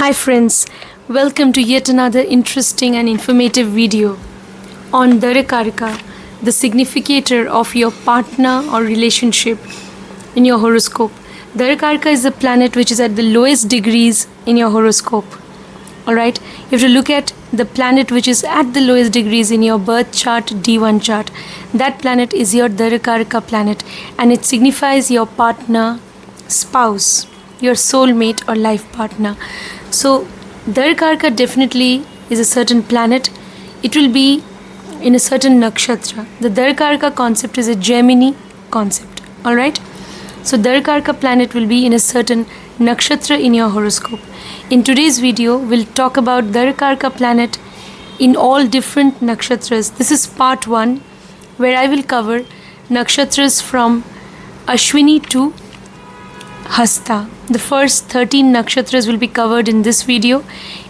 Hi friends, welcome to yet another interesting and informative video on Darakaraka, the significator of your partner or relationship in your horoscope. Darakaraka is the planet which is at the lowest degrees in your horoscope. Alright, you have to look at the planet which is at the lowest degrees in your birth chart, D1 chart. That planet is your Darakaraka planet and it signifies your partner, spouse, your soulmate or life partner. So Darakaraka definitely is a certain planet. It will be in a certain nakshatra. The Darakaraka concept is a Gemini concept. Alright. So Darakaraka planet will be in a certain nakshatra in your horoscope. In today's video, we'll talk about Darakaraka planet in all different nakshatras. This is part 1 where I will cover nakshatras from Aswini to Hasta. The first 13 nakshatras will be covered in this video.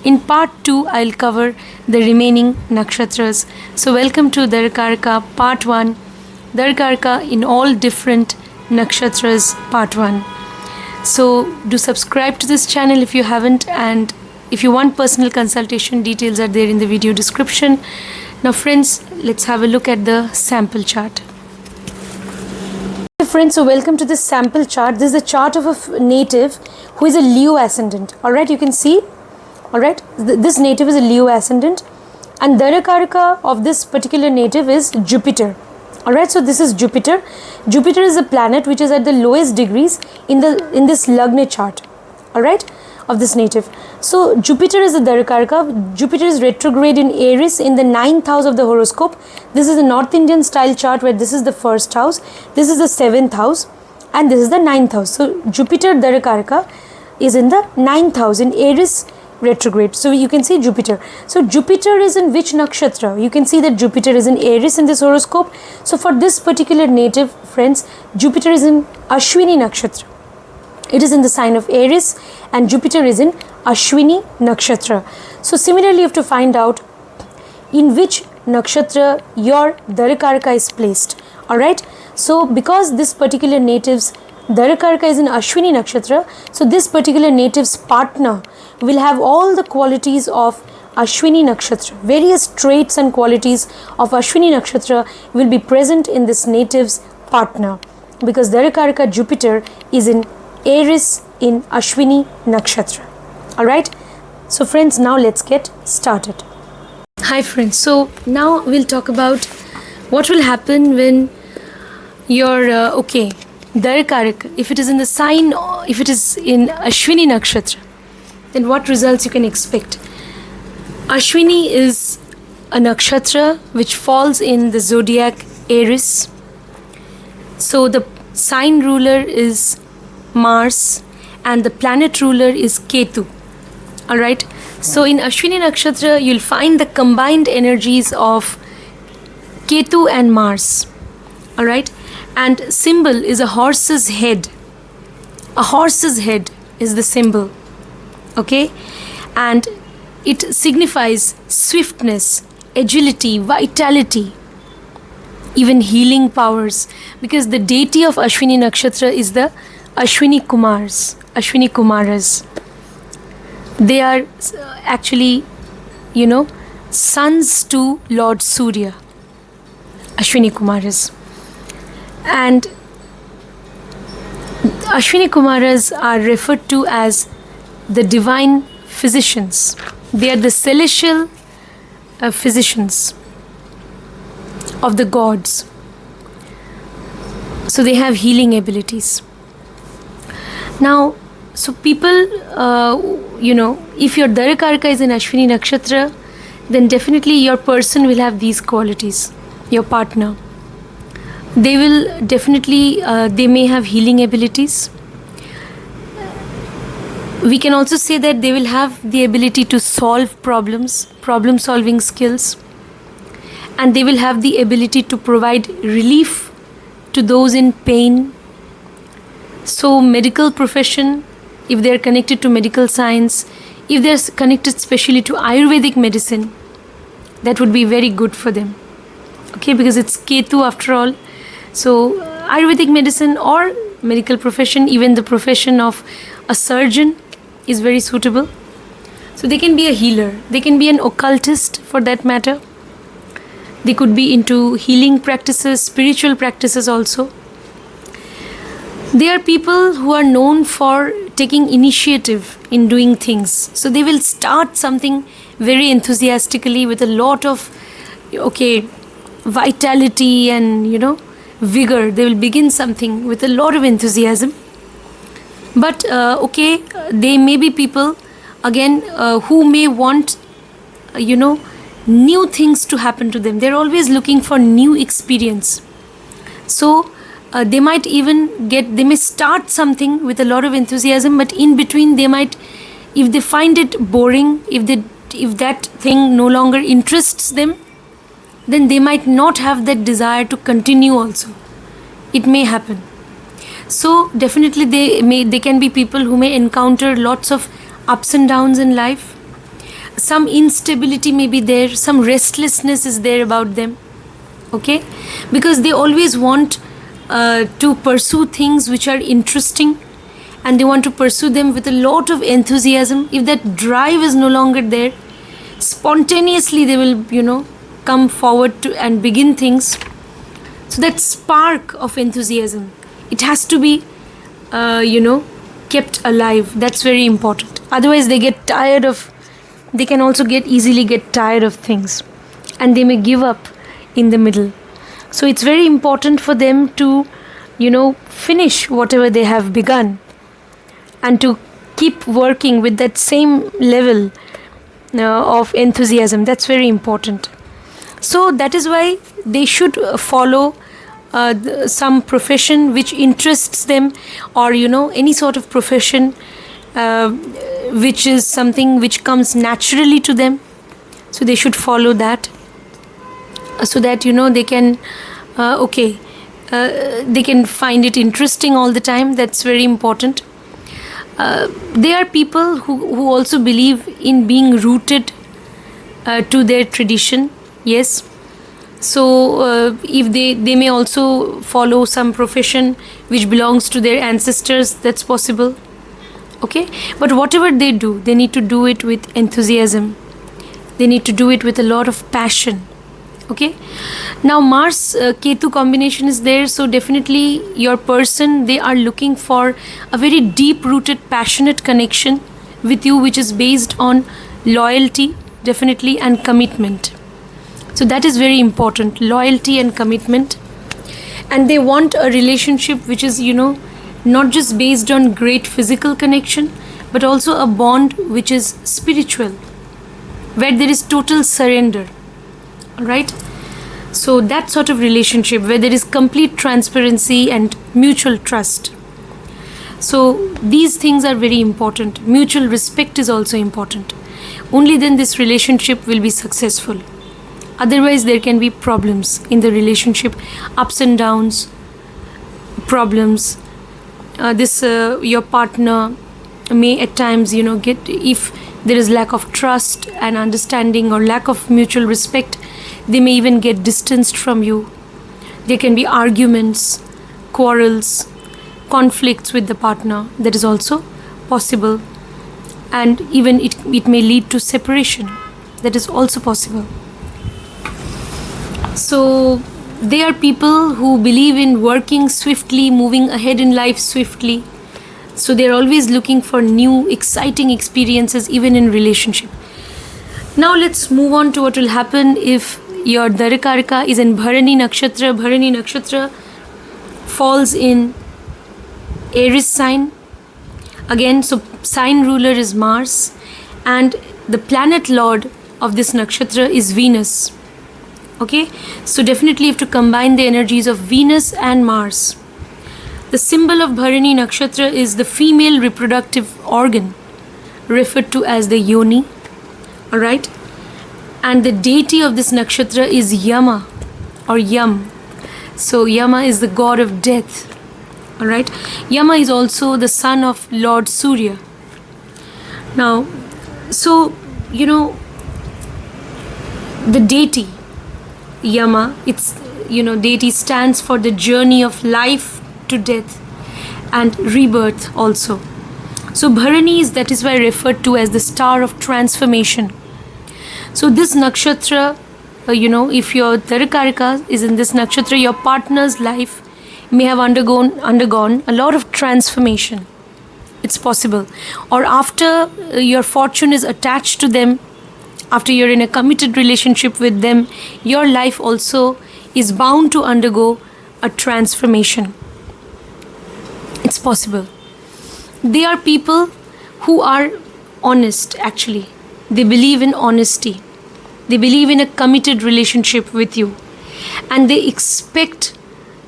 In part 2, I'll cover the remaining nakshatras. So welcome to Darakaraka part 1. Darakaraka in all different nakshatras part 1. So do subscribe to this channel if you haven't, and if you want personal consultation, details are there in the video description. Now friends, let's have a look at the sample chart. Friends, so welcome to this sample chart. This is the chart of a native who is a Leo ascendant. Alright, you can see. Alright, this native is a Leo ascendant, and Darakaraka of this particular native is Jupiter. Alright, so this is Jupiter. Jupiter is a planet which is at the lowest degrees in this Lagna chart. Alright, of this native. So Jupiter is the Darakaraka. Jupiter is retrograde in Aries in the 9th house of the horoscope. This is a North Indian style chart where this is the first house, this is the 7th house, and this is the 9th house. So Jupiter Darakaraka is in the 9th house in Aries retrograde. So you can see Jupiter. So Jupiter is in which nakshatra? You can see that Jupiter is in Aries in this horoscope. So for this particular native, friends, Jupiter is in Aswini nakshatra. It is in the sign of Aries, and Jupiter is in Aswini nakshatra. So similarly, you have to find out in which nakshatra your Darakaraka is placed. Alright. So because this particular native's Darakaraka is in Aswini nakshatra, so this particular native's partner will have all the qualities of Aswini nakshatra. Various traits and qualities of Aswini nakshatra will be present in this native's partner, because Darakaraka Jupiter is in Aries in Aswini nakshatra. Alright, so friends, now let's get started. Hi friends, so now we'll talk about what will happen when your Darakaraka, if it is in the sign, if it is in Aswini nakshatra, then what results you can expect. Aswini is a nakshatra which falls in the zodiac Aries. So the sign ruler is Mars and the planet ruler is Ketu. Alright, so in Aswini nakshatra you'll find the combined energies of Ketu and Mars. Alright, and symbol is a horse's head. A horse's head is the symbol. Okay, and it signifies swiftness, agility, vitality, even healing powers, because the deity of Aswini nakshatra is the Aswini Kumaras. They are actually, sons to Lord Surya, Aswini Kumaras. And Aswini Kumaras are referred to as the divine physicians. They are the celestial physicians of the gods. So they have healing abilities. Now, so people, if your Darakaraka is in Aswini nakshatra, then definitely your person will have these qualities, your partner. They will definitely, they may have healing abilities. We can also say that they will have the ability to solve problems, problem solving skills, and they will have the ability to provide relief to those in pain. So medical profession, if they are connected to medical science, if they are connected especially to Ayurvedic medicine, that would be very good for them. Okay, because it's Ketu after all. So Ayurvedic medicine or medical profession, even the profession of a surgeon is very suitable. So they can be a healer, they can be an occultist for that matter. They could be into healing practices, spiritual practices also. They are people who are known for taking initiative in doing things. So they will start something very enthusiastically with a lot of vitality and vigor. They will begin something with a lot of enthusiasm. But they may be people again who may want new things to happen to them. They're always looking for new experience. So they might they may start something with a lot of enthusiasm, but in between they might, if they find it boring, if that thing no longer interests them, then they might not have that desire to continue also. It may happen. So definitely they can be people who may encounter lots of ups and downs in life. Some instability may be there, some restlessness is there about them. Okay? Because they always want to pursue things which are interesting, and they want to pursue them with a lot of enthusiasm. If that drive is no longer there, spontaneously they will come forward to and begin things. So that spark of enthusiasm, it has to be kept alive. That's very important. Otherwise they can also easily get tired of things, and they may give up in the middle. So it's very important for them to finish whatever they have begun, and to keep working with that same level of enthusiasm. That's very important. So that is why they should follow some profession which interests them, or any sort of profession which is something which comes naturally to them. So they should follow that, so that they can they can find it interesting all the time. That's very important. They are people who also believe in being rooted to their tradition. Yes. So if they may also follow some profession which belongs to their ancestors. That's possible. Okay. But whatever they do, they need to do it with enthusiasm. They need to do it with a lot of passion. Okay. Now Mars Ketu combination is there, so definitely your person, they are looking for a very deep rooted passionate connection with you, which is based on loyalty definitely and commitment. So that is very important, loyalty and commitment. And they want a relationship which is not just based on great physical connection, but also a bond which is spiritual, where there is total surrender. Right? So that sort of relationship where there is complete transparency and mutual trust. So these things are very important. Mutual respect is also important. Only then this relationship will be successful. Otherwise there can be problems in the relationship, ups and downs, problems. Your partner may at times if there is lack of trust and understanding, or lack of mutual respect, they may even get distanced from you. There can be arguments, quarrels, conflicts with the partner. That is also possible. And even it may lead to separation. That is also possible. So they are people who believe in working swiftly, moving ahead in life swiftly. So they are always looking for new, exciting experiences, even in relationship. Now let's move on to what will happen if your Darakaraka is in Bharani nakshatra. Bharani nakshatra falls in Aries sign. Again, so sign ruler is Mars, and the planet lord of this nakshatra is Venus. Okay, so definitely you have to combine the energies of Venus and Mars. The symbol of Bharani nakshatra is the female reproductive organ, referred to as the yoni. Alright, and the deity of this nakshatra is Yama or Yam. So Yama is the god of death. Alright, Yama is also the son of Lord Surya. Now, so the deity Yama, it's deity stands for the journey of life to death and rebirth also. So Bharani that is why referred to as the star of transformation. So this nakshatra, if your Darakaraka is in this nakshatra, your partner's life may have undergone a lot of transformation. It's possible. Or after your fortune is attached to them, after you're in a committed relationship with them, your life also is bound to undergo a transformation. It's possible. They are people who are honest, actually. They believe in honesty. They believe in a committed relationship with you. And they expect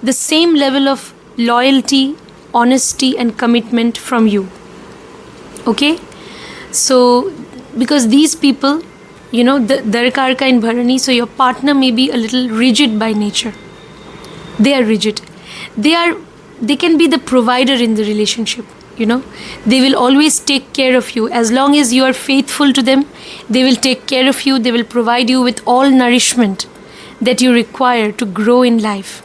the same level of loyalty, honesty and commitment from you. Okay? So, because these people, the Darakaraka in Bharani, so your partner may be a little rigid by nature. They are rigid. They can be the provider in the relationship. They will always take care of you. As long as you are faithful to them, they will take care of you. They will provide you with all nourishment that you require to grow in life.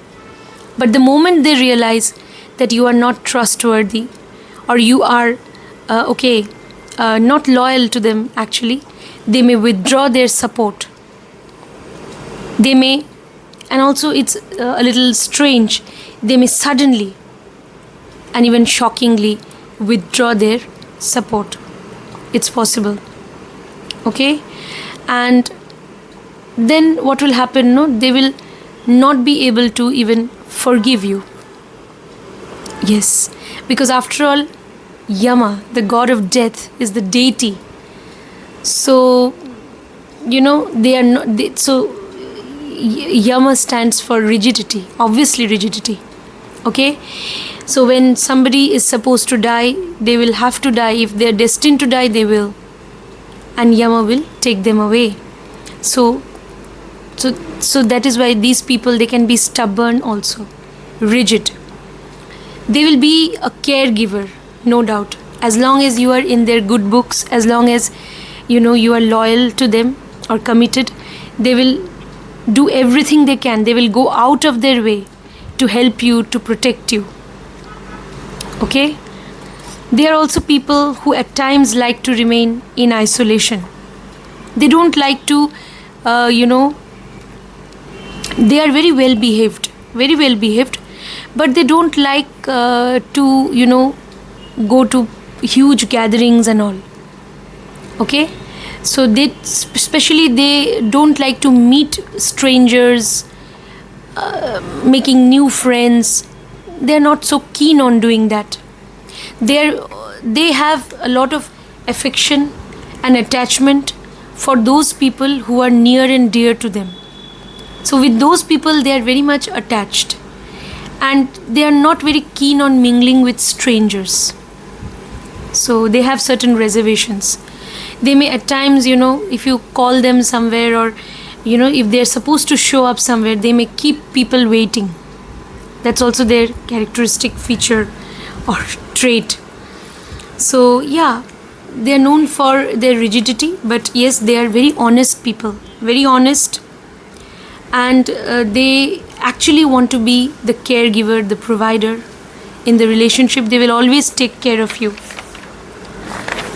But the moment they realize that you are not trustworthy, or you are not loyal to them, actually, they may withdraw their support. They may, and also it's a little strange, they may suddenly and even shockingly withdraw their support. It's possible. Okay? And then what will happen? No, they will not be able to even forgive you. Yes, because after all, Yama, the god of death, is the deity. So, they are not. So, Yama stands for rigidity, obviously rigidity. Okay? So, when somebody is supposed to die, they will have to die. If they are destined to die, they will. And Yama will take them away. So that is why these people, they can be stubborn also, rigid. They will be a caregiver, no doubt. As long as you are in their good books, as long as you are loyal to them or committed, they will do everything they can. They will go out of their way to help you, to protect you. Okay? They are also people who at times like to remain in isolation. They don't like to, they are very well behaved, but they don't like to, go to huge gatherings and all. Okay? So especially they don't like to meet strangers, making new friends. They're not so keen on doing that. They have a lot of affection and attachment for those people who are near and dear to them. So with those people, they are very much attached. And they are not very keen on mingling with strangers. So they have certain reservations. They may at times, if you call them somewhere, or, if they're supposed to show up somewhere, they may keep people waiting. That's also their characteristic feature or trait. So, yeah, they are known for their rigidity, but yes, they are very honest people, very honest. And they actually want to be the caregiver, the provider in the relationship. They will always take care of you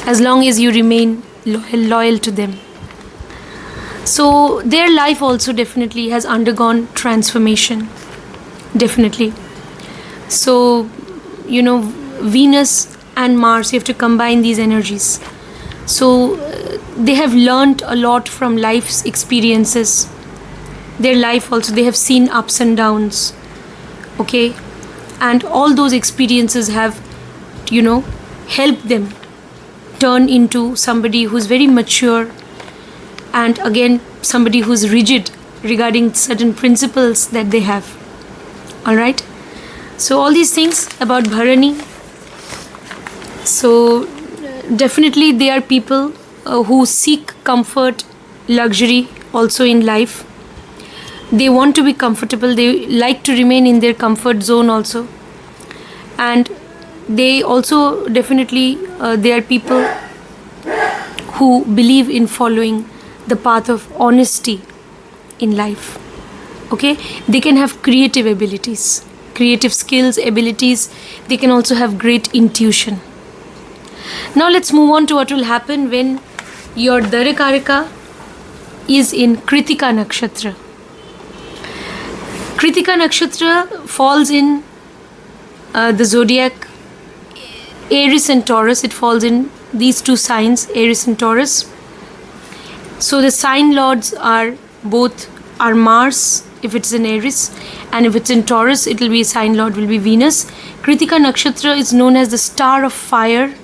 as long as you remain loyal to them. So their life also definitely has undergone transformation. Definitely. So, Venus and Mars, you have to combine these energies. So they have learned a lot from life's experiences. Their life also, they have seen ups and downs. Okay? And all those experiences have, helped them turn into somebody who's very mature, and again somebody who's rigid regarding certain principles that they have. Alright? So all these things about Bharani. So definitely they are people who seek comfort, luxury also in life. They want to be comfortable. They like to remain in their comfort zone also. And they also definitely, they are people who believe in following the path of honesty in life. Okay? They can have creative abilities, creative skills, abilities. They can also have great intuition. Now let's move on to what will happen when your Darakaraka is in Krittika nakshatra. Krittika nakshatra falls in the zodiac Aries and Taurus. It falls in these two signs, Aries and Taurus. So the sign lords are Mars if it's in Aries, and if it's in Taurus, it will be sign lord will be Venus. Krittika nakshatra is known as the star of fire,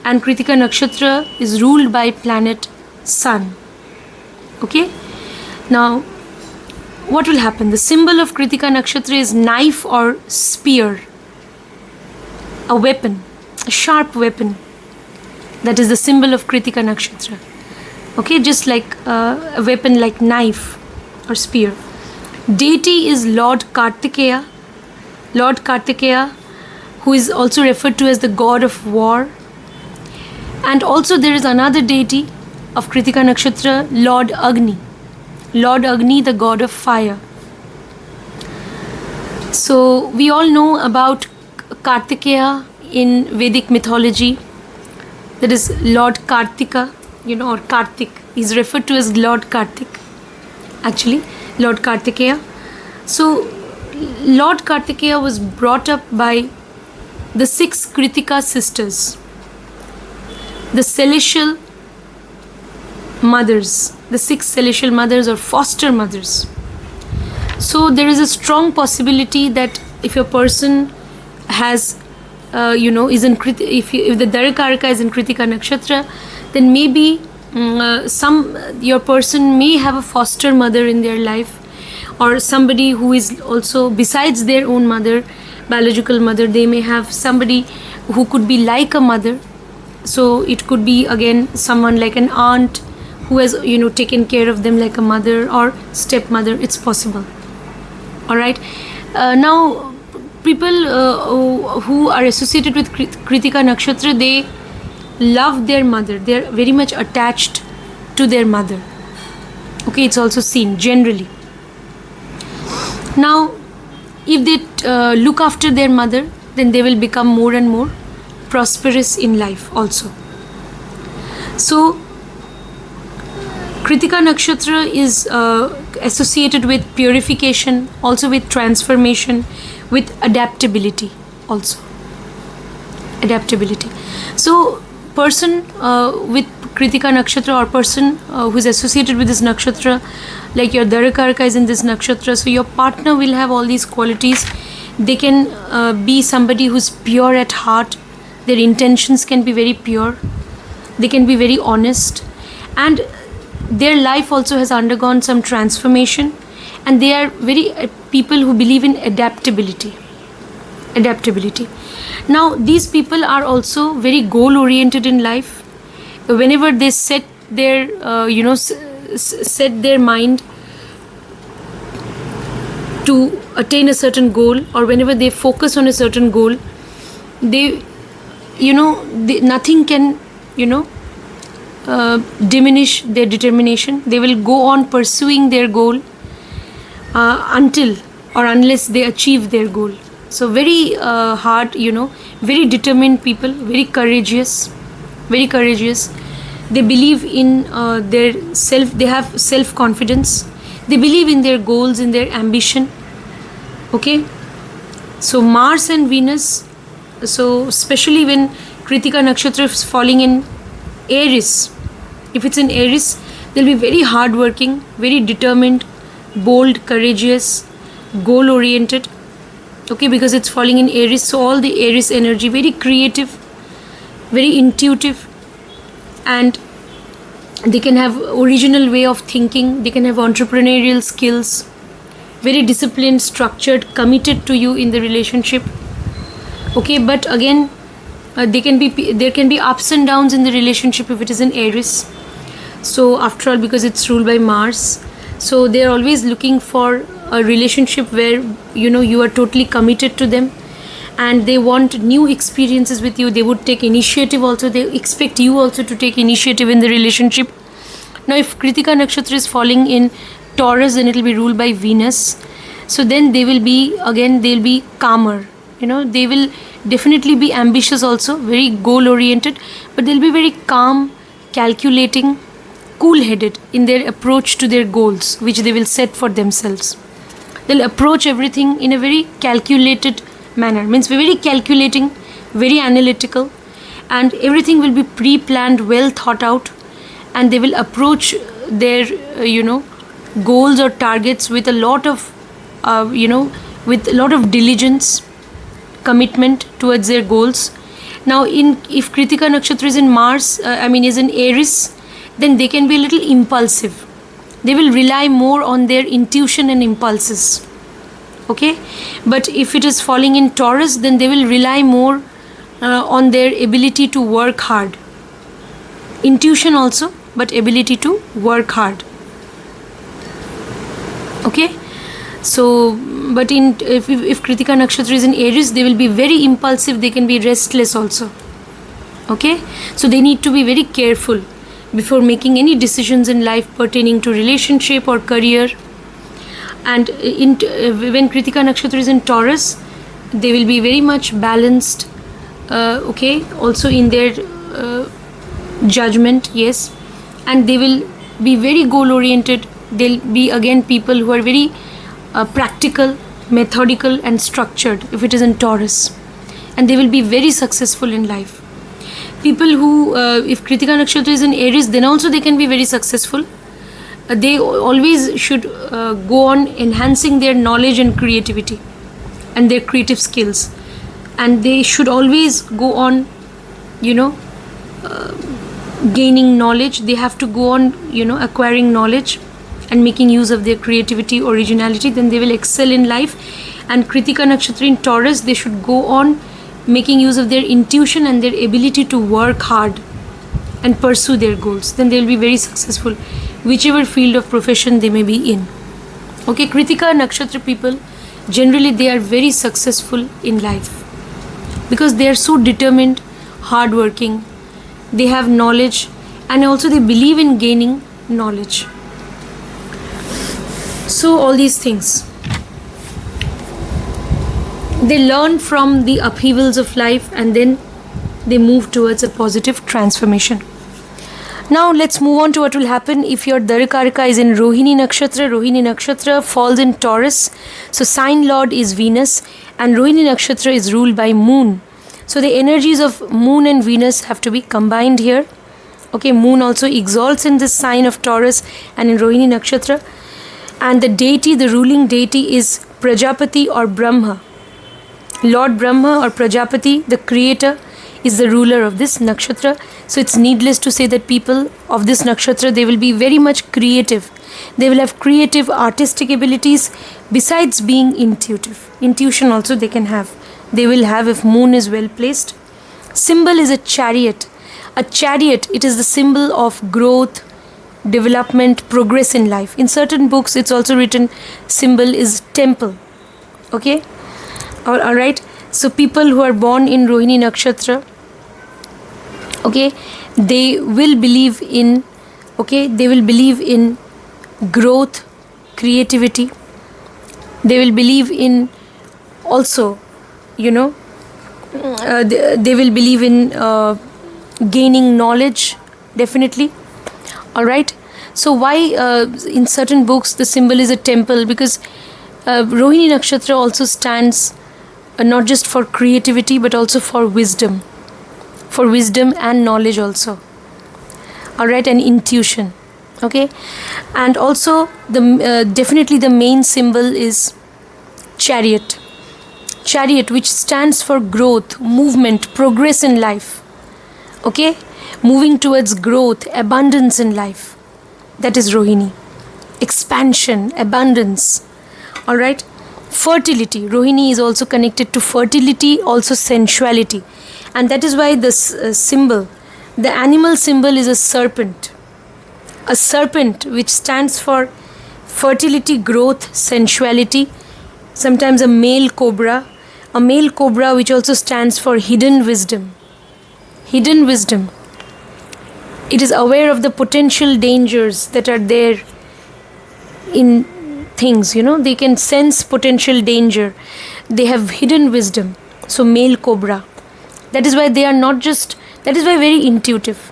and Krittika nakshatra is ruled by planet Sun. Okay, now what will happen? The symbol of Krittika nakshatra is knife or spear, a weapon, a sharp weapon. That is the symbol of Krittika nakshatra. Okay, just like a weapon like knife or spear. Deity is Lord Kartikeya. Lord Kartikeya, who is also referred to as the god of war. And also there is another deity of Krittika nakshatra, Lord Agni. Lord Agni, the god of fire. So we all know about Kartikeya in Vedic mythology. That is Lord Kartika, or Kartik. He's referred to as Lord Kartik, actually, Lord Kartikeya. So Lord Kartikeya was brought up by the 6 Krittika sisters, the celestial mothers, the 6 celestial mothers or foster mothers. So there is a strong possibility that if a person has is in if the Darakaraka is in Krittika nakshatra, then maybe your person may have a foster mother in their life, or somebody who is also besides their own mother, biological mother. They may have somebody who could be like a mother. So it could be again someone like an aunt who has taken care of them like a mother, or stepmother. It's possible. All right. Now people who are associated with Krittika nakshatra, they love their mother. They are very much attached to their mother. Okay, it's also seen generally. Now, if they look after their mother, then they will become more and more prosperous in life also. So, Krittika nakshatra is associated with purification, also with transformation, with adaptability also. Adaptability. So, person with Krittika nakshatra, or person who is associated with this nakshatra, like your Darakaraka is in this nakshatra, so your partner will have all these qualities. They can be somebody who's pure at heart. Their intentions can be very pure. They can be very honest, and their life also has undergone some transformation, and they are very people who believe in adaptability. Now these people are also very goal oriented in life. Whenever they set their set their mind to attain a certain goal, or whenever they focus on a certain goal, they nothing can diminish their determination. They will go on pursuing their goal until or unless they achieve their goal. So very hard, very determined people, very courageous. They believe in their self. They have self-confidence. They believe in their goals, in their ambition. Okay. So Mars and Venus. So especially when Krittika nakshatra is falling in Aries, if it's in Aries, they'll be very hardworking, very determined, bold, courageous, goal-oriented. Okay, because it's falling in Aries, so all the Aries energy, very creative, very intuitive, and they can have original way of thinking. They can have entrepreneurial skills, very disciplined, structured, committed to you in the relationship. Okay, but again, there can be ups and downs in the relationship if it is in Aries. So after all, because it's ruled by Mars, so they are always looking for a relationship where you are totally committed to them, and they want new experiences with you. They would take initiative also. They expect you also to take initiative in the relationship. Now if Krittika nakshatra is falling in Taurus, then it will be ruled by Venus. So then they'll be calmer. They will definitely be ambitious also, very goal oriented, but they'll be very calm, calculating, cool headed in their approach to their goals which they will set for themselves. They'll approach everything in a very calculated manner, means very calculating, very analytical, and everything will be pre-planned, well thought out, and they will approach their goals or targets with a lot of diligence, commitment towards their goals. Now if Krittika nakshatra is in Mars, is in Aries, then they can be a little impulsive. They will rely more on their intuition and impulses. Okay, but if it is falling in Taurus, then they will rely more on their ability to work hard. Intuition also, but ability to work hard. Okay, so but if Krittika nakshatra is in Aries, they will be very impulsive. They can be restless also. Okay, so they need to be very careful before making any decisions in life pertaining to relationship or career. And when Krittika nakshatra is in Taurus, they will be very much balanced, also in their judgment, yes, and they will be very goal oriented. They'll be again people who are very practical, methodical and structured if it is in Taurus, and they will be very successful in life. People who, if Krittika nakshatra is in Aries, then also they can be very successful. They always should go on enhancing their knowledge and creativity and their creative skills, and they should always go on gaining knowledge. They have to go on acquiring knowledge and making use of their creativity, originality. Then they will excel in life. And Krittika nakshatra in Taurus, they should go on making use of their intuition and their ability to work hard and pursue their goals. Then they will be very successful, whichever field of profession they may be in. Okay, Krittika nakshatra people, generally they are very successful in life because they are so determined, hardworking, they have knowledge, and also they believe in gaining knowledge. So all these things, they learn from the upheavals of life, and then they move towards a positive transformation. Now let's move on to what will happen if your Darakaraka is in Rohini nakshatra. Rohini nakshatra falls in Taurus, so sign lord is Venus, and Rohini nakshatra is ruled by Moon. So the energies of Moon and Venus have to be combined here. Okay, Moon also exalts in this sign of Taurus and in Rohini nakshatra, and the deity, the ruling deity, is Prajapati or Brahma. Lord Brahma or Prajapati, the creator, is the ruler of this nakshatra. So it's needless to say that people of this nakshatra, they will be very much creative. They will have creative, artistic abilities besides being intuitive. Intuition also they can have. They will have if Moon is well placed. Symbol is a chariot. A chariot, it is the symbol of growth, development, progress in life. In certain books, it's also written symbol is temple. Okay? Alright? So people who are born in Rohini nakshatra, okay, they will believe in growth, creativity. They will believe in also, they will believe in gaining knowledge, definitely. Alright? So why in certain books the symbol is a temple? Because Rohini nakshatra also stands not just for creativity but also for wisdom and knowledge also. Alright, and intuition. Okay, and also the definitely the main symbol is chariot, which stands for growth, movement, progress in life. Okay, moving towards growth, abundance in life. That is Rohini. Expansion, abundance. Alright. Fertility. Rohini is also connected to fertility, also sensuality. And that is why this symbol, the animal symbol is a serpent. A serpent which stands for fertility, growth, sensuality. Sometimes a male cobra. A male cobra which also stands for hidden wisdom. Hidden wisdom. It is aware of the potential dangers that are there in things, they can sense potential danger. They have hidden wisdom. So male cobra. That is why they are not just, that is why very intuitive.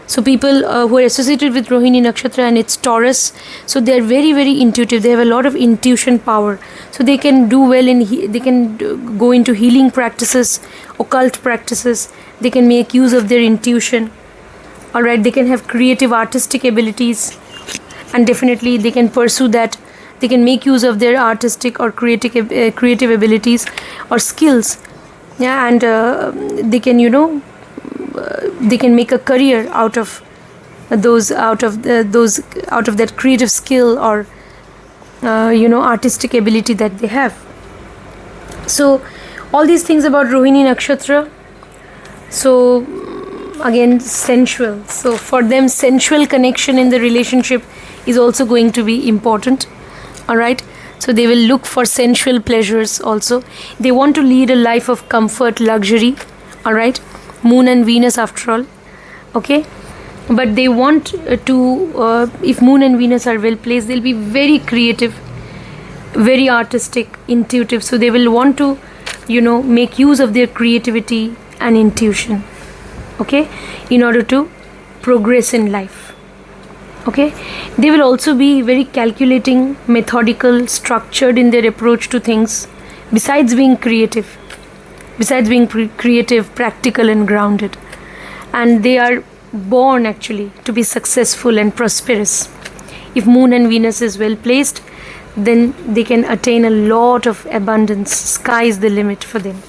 So people who are associated with Rohini nakshatra and it's Taurus, so they are very, very intuitive. They have a lot of intuition power. So they can do well they can go into healing practices, occult practices. They can make use of their intuition. Alright, they can have creative artistic abilities, and definitely they can pursue that. They can make use of their artistic or creative abilities or skills. Yeah, and they can, they can make a career out of that creative skill or artistic ability that they have. So all these things about Rohini nakshatra. So again, sensual. So for them, sensual connection in the relationship is also going to be important. Alright, so they will look for sensual pleasures also. They want to lead a life of comfort, luxury. Alright, Moon and Venus after all. Okay, but they want to, if Moon and Venus are well placed, they'll be very creative, very artistic, intuitive. So they will want to, make use of their creativity and intuition. Okay, in order to progress in life. Okay, they will also be very calculating, methodical, structured in their approach to things, besides being creative, practical and grounded. And they are born actually to be successful and prosperous. If Moon and Venus is well placed, then they can attain a lot of abundance. Sky is the limit for them.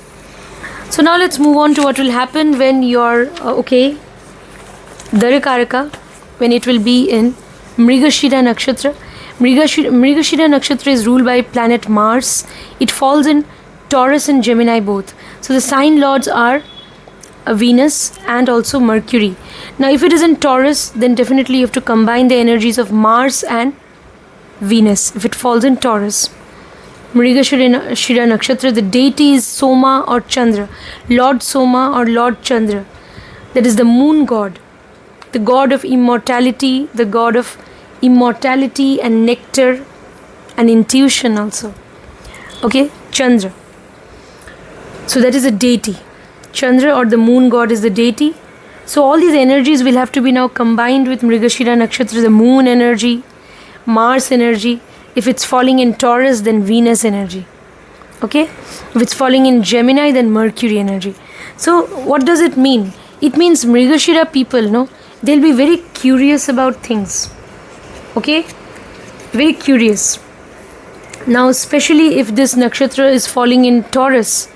So now let's move on to what will happen when your Darakaraka, when it will be in Mrigashira nakshatra. Mrigashira nakshatra is ruled by planet Mars. It falls in Taurus and Gemini both. So the sign lords are Venus and also Mercury. Now if it is in Taurus, then definitely you have to combine the energies of Mars and Venus if it falls in Taurus. Mrigashira nakshatra, the deity is Soma or Chandra, Lord Soma or Lord Chandra. That is the moon god, the god of immortality, and nectar and intuition also. Okay, Chandra. So that is a deity. Chandra or the moon god is the deity. So all these energies will have to be now combined with Mrigashira nakshatra, the moon energy, Mars energy. If it's falling in Taurus, then Venus energy. Okay, if it's falling in Gemini, then Mercury energy. So what does it mean? It means Mrigashira people, they'll be very curious about things. Okay, very curious. Now especially if this nakshatra is falling in Taurus,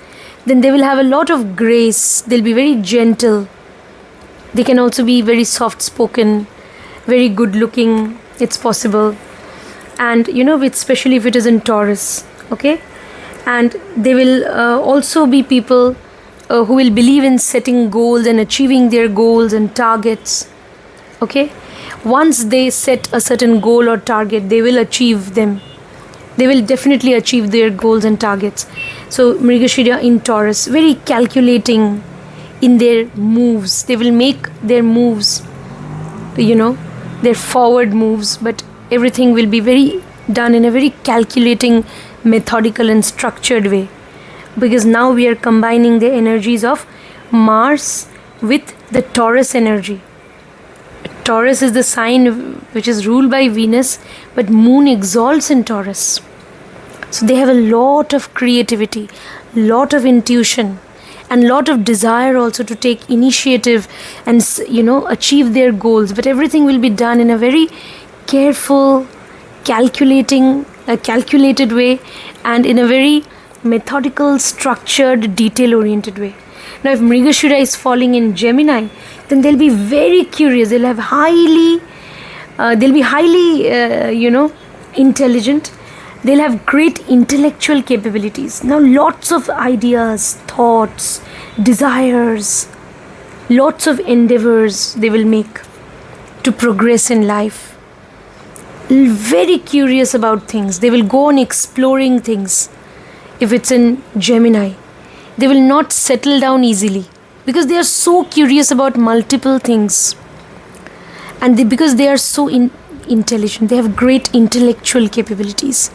then they will have a lot of grace. They'll be very gentle. They can also be very soft spoken, very good looking. It's possible. And especially if it is in Taurus. Okay, and they will also be people who will believe in setting goals and achieving their goals and targets. Okay, once they set a certain goal or target, they will achieve them. They will definitely achieve their goals and targets. So Mrigashira in Taurus, very calculating in their moves. They will make their moves, their forward moves, but everything will be very done in a very calculating, methodical and structured way. Because now we are combining the energies of Mars with the Taurus energy. Taurus is the sign which is ruled by Venus, but moon exalts in Taurus. So they have a lot of creativity, lot of intuition, and lot of desire also to take initiative and achieve their goals. But everything will be done in a very careful, calculated way, and in a very methodical, structured, detail-oriented way. Now, if Mrigashira is falling in Gemini, then they'll be very curious. They'll be highly, intelligent. They'll have great intellectual capabilities. Now, lots of ideas, thoughts, desires, lots of endeavors they will make to progress in life. Very curious about things. They will go on exploring things. If it's in Gemini, they will not settle down easily because they are so curious about multiple things, and because they are so intelligent, they have great intellectual capabilities.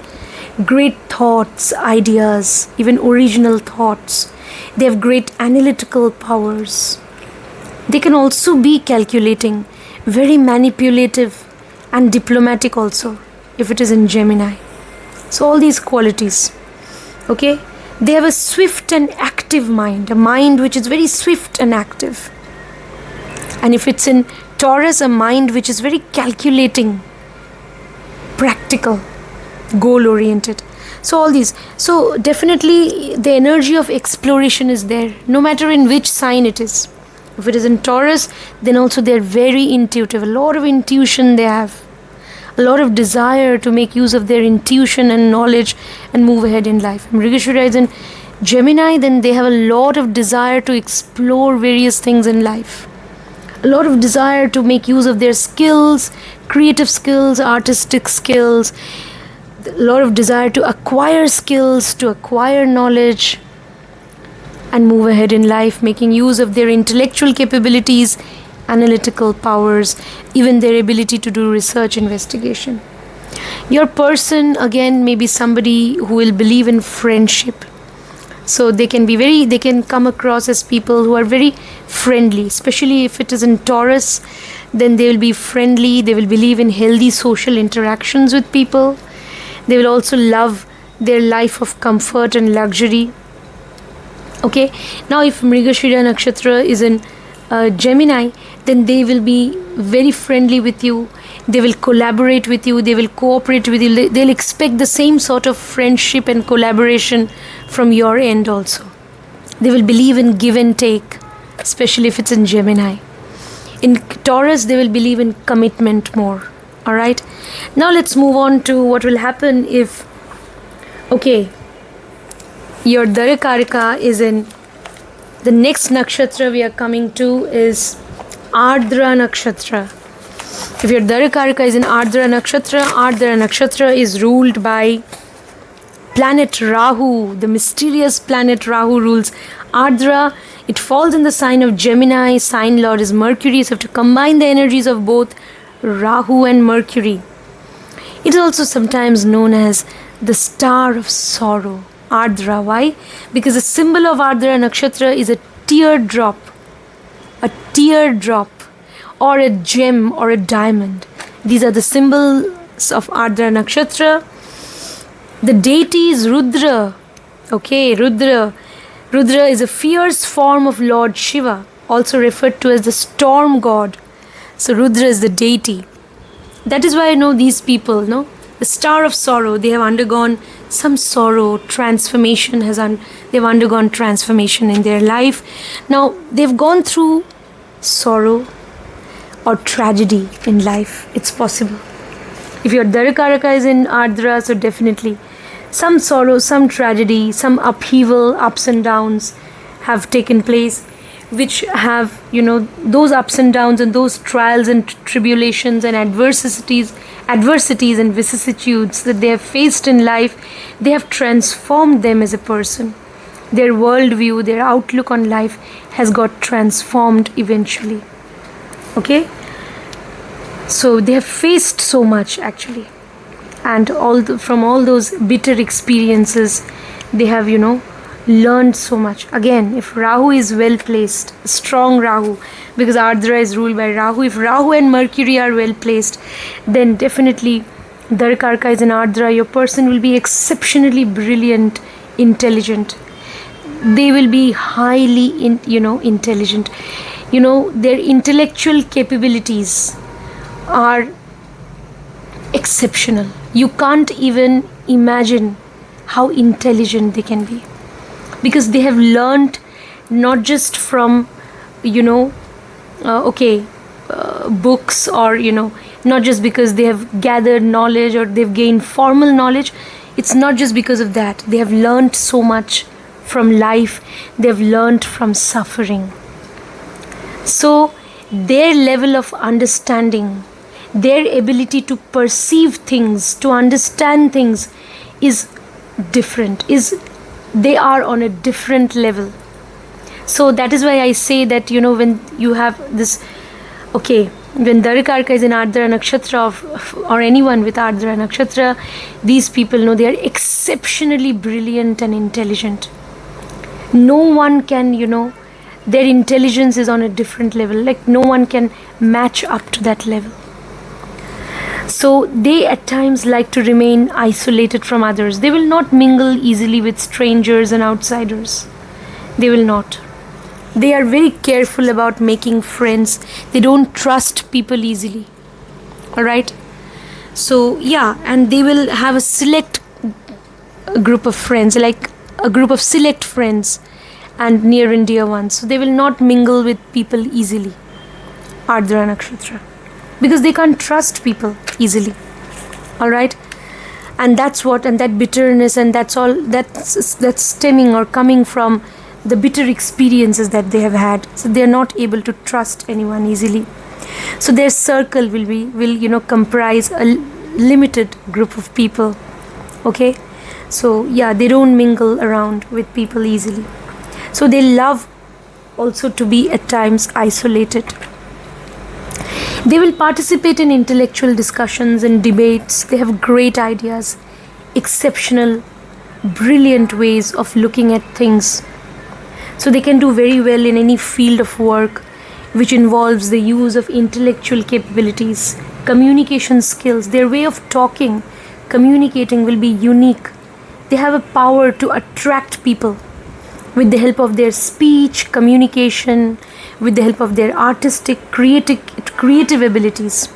great thoughts, ideas, even original thoughts. They have great analytical powers. They can also be calculating, very manipulative and diplomatic also, if it is in Gemini. So all these qualities, okay? They have a swift and active mind, a mind which is very swift and active. And if it's in Taurus, a mind which is very calculating, practical, goal-oriented. So all these. So definitely the energy of exploration is there, no matter in which sign it is. If it is in Taurus, then also they are very intuitive. A lot of intuition they have. A lot of desire to make use of their intuition and knowledge and move ahead in life. Mrigashira is in Gemini, then they have a lot of desire to explore various things in life. A lot of desire to make use of their skills, creative skills, artistic skills. A lot of desire to acquire skills, to acquire knowledge and move ahead in life, making use of their intellectual capabilities, analytical powers, even their ability to do research investigation. Your person, again, may be somebody who will believe in friendship. So they can come across as people who are very friendly, especially if it is in Taurus, then they will be friendly, they will believe in healthy social interactions with people. They will also love their life of comfort and luxury. Okay, now if Mrigashira nakshatra is in Gemini, then they will be very friendly with you. They will collaborate with you. They will cooperate with you. They'll expect the same sort of friendship and collaboration from your end also. They will believe in give and take, especially if it's in Gemini. In Taurus, they will believe in commitment more. Alright. Now let's move on to what will happen if, okay, your Darakaraka is in, the next nakshatra we are coming to is Ardra nakshatra. If your Darakaraka is in Ardra nakshatra is ruled by planet Rahu. The mysterious planet Rahu rules Ardra. It falls in the sign of Gemini. Sign lord is Mercury. So to combine the energies of both Rahu and Mercury. It is also sometimes known as the star of sorrow. Ardra. Why? Because the symbol of Ardra nakshatra is a teardrop. A teardrop or a gem or a diamond. These are the symbols of Ardra nakshatra. The deity is Rudra. Okay, Rudra. Rudra is a fierce form of Lord Shiva, also referred to as the storm god. So Rudra is the deity. That is why I know these people, no? The star of sorrow, they have undergone some sorrow, transformation they've undergone transformation in their life. Now, they've gone through sorrow or tragedy in life. It's possible. If your Darakaraka is in Ardra, so definitely some sorrow, some tragedy, some upheaval, ups and downs have taken place, which have, those ups and downs and those trials and tribulations and adversities and vicissitudes that they have faced in life, they have transformed them as a person. Their worldview, their outlook on life has got transformed eventually. Okay? So they have faced so much actually. And from all those bitter experiences, they have, learned so much. Again, if Rahu is well placed, strong Rahu, because Ardra is ruled by Rahu, if Rahu and Mercury are well placed, then definitely Darakaraka is in Ardra, your person will be exceptionally brilliant, intelligent. They will be highly intelligent. Their intellectual capabilities are exceptional. You can't even imagine how intelligent they can be, because they have learned not just from books, or not just because they have gathered knowledge or they've gained formal knowledge. It's not just because of that. They have learned so much from life. They've learned from suffering. So their level of understanding, their ability to perceive things, to understand things is different, they are on a different level. So that is why I say that when you have this, When Darakaraka is in Ardra nakshatra or anyone with Ardra nakshatra, these people know they are exceptionally brilliant and intelligent. No one can, their intelligence is on a different level. Like no one can match up to that level. So they at times like to remain isolated from others. They will not mingle easily with strangers and outsiders. They will not. They are very careful about making friends. They don't trust people easily. Alright? So yeah, and they will have a select group of friends, like a group of select friends and near and dear ones. So they will not mingle with people easily. Ardra nakshatra. Because they can't trust people easily. Alright? And that's what, and that bitterness, and that's all, that's stemming or coming from the bitter experiences that they have had. So they are not able to trust anyone easily. So their circle will comprise a limited group of people. Okay? So yeah, they don't mingle around with people easily. So they love also to be at times isolated. They will participate in intellectual discussions and debates. They have great ideas, exceptional, brilliant ways of looking at things. So they can do very well in any field of work which involves the use of intellectual capabilities, communication skills. Their way of talking, communicating will be unique. They have a power to attract people with the help of their speech, communication, with the help of their artistic, creative abilities.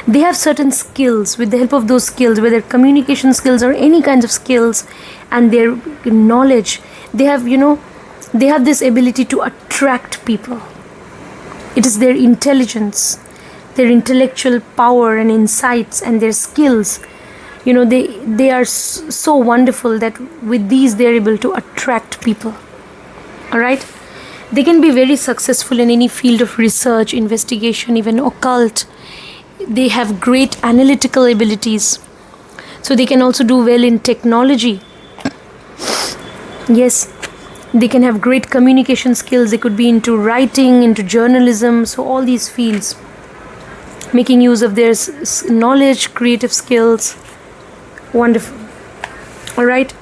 They have certain skills. With the help of those skills, whether communication skills or any kinds of skills, and their knowledge, they have this ability to attract people. It is their intelligence, their intellectual power and insights and their skills. They are so wonderful that with these they are able to attract people. Alright? They can be very successful in any field of research, investigation, even occult. They have great analytical abilities. So they can also do well in technology. Yes. They can have great communication skills. They could be into writing, into journalism, so all these fields. Making use of their knowledge, creative skills. Wonderful. Alright?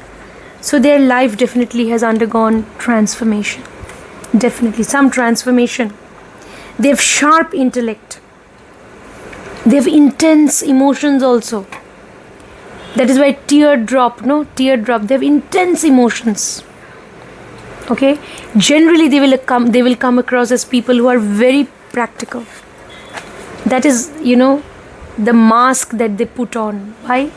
So their life definitely has undergone transformation. Definitely, some transformation. They have sharp intellect. They have intense emotions also. That is why teardrop. They have intense emotions. Okay, generally they will come across as people who are very practical. That is, the mask that they put on. Why?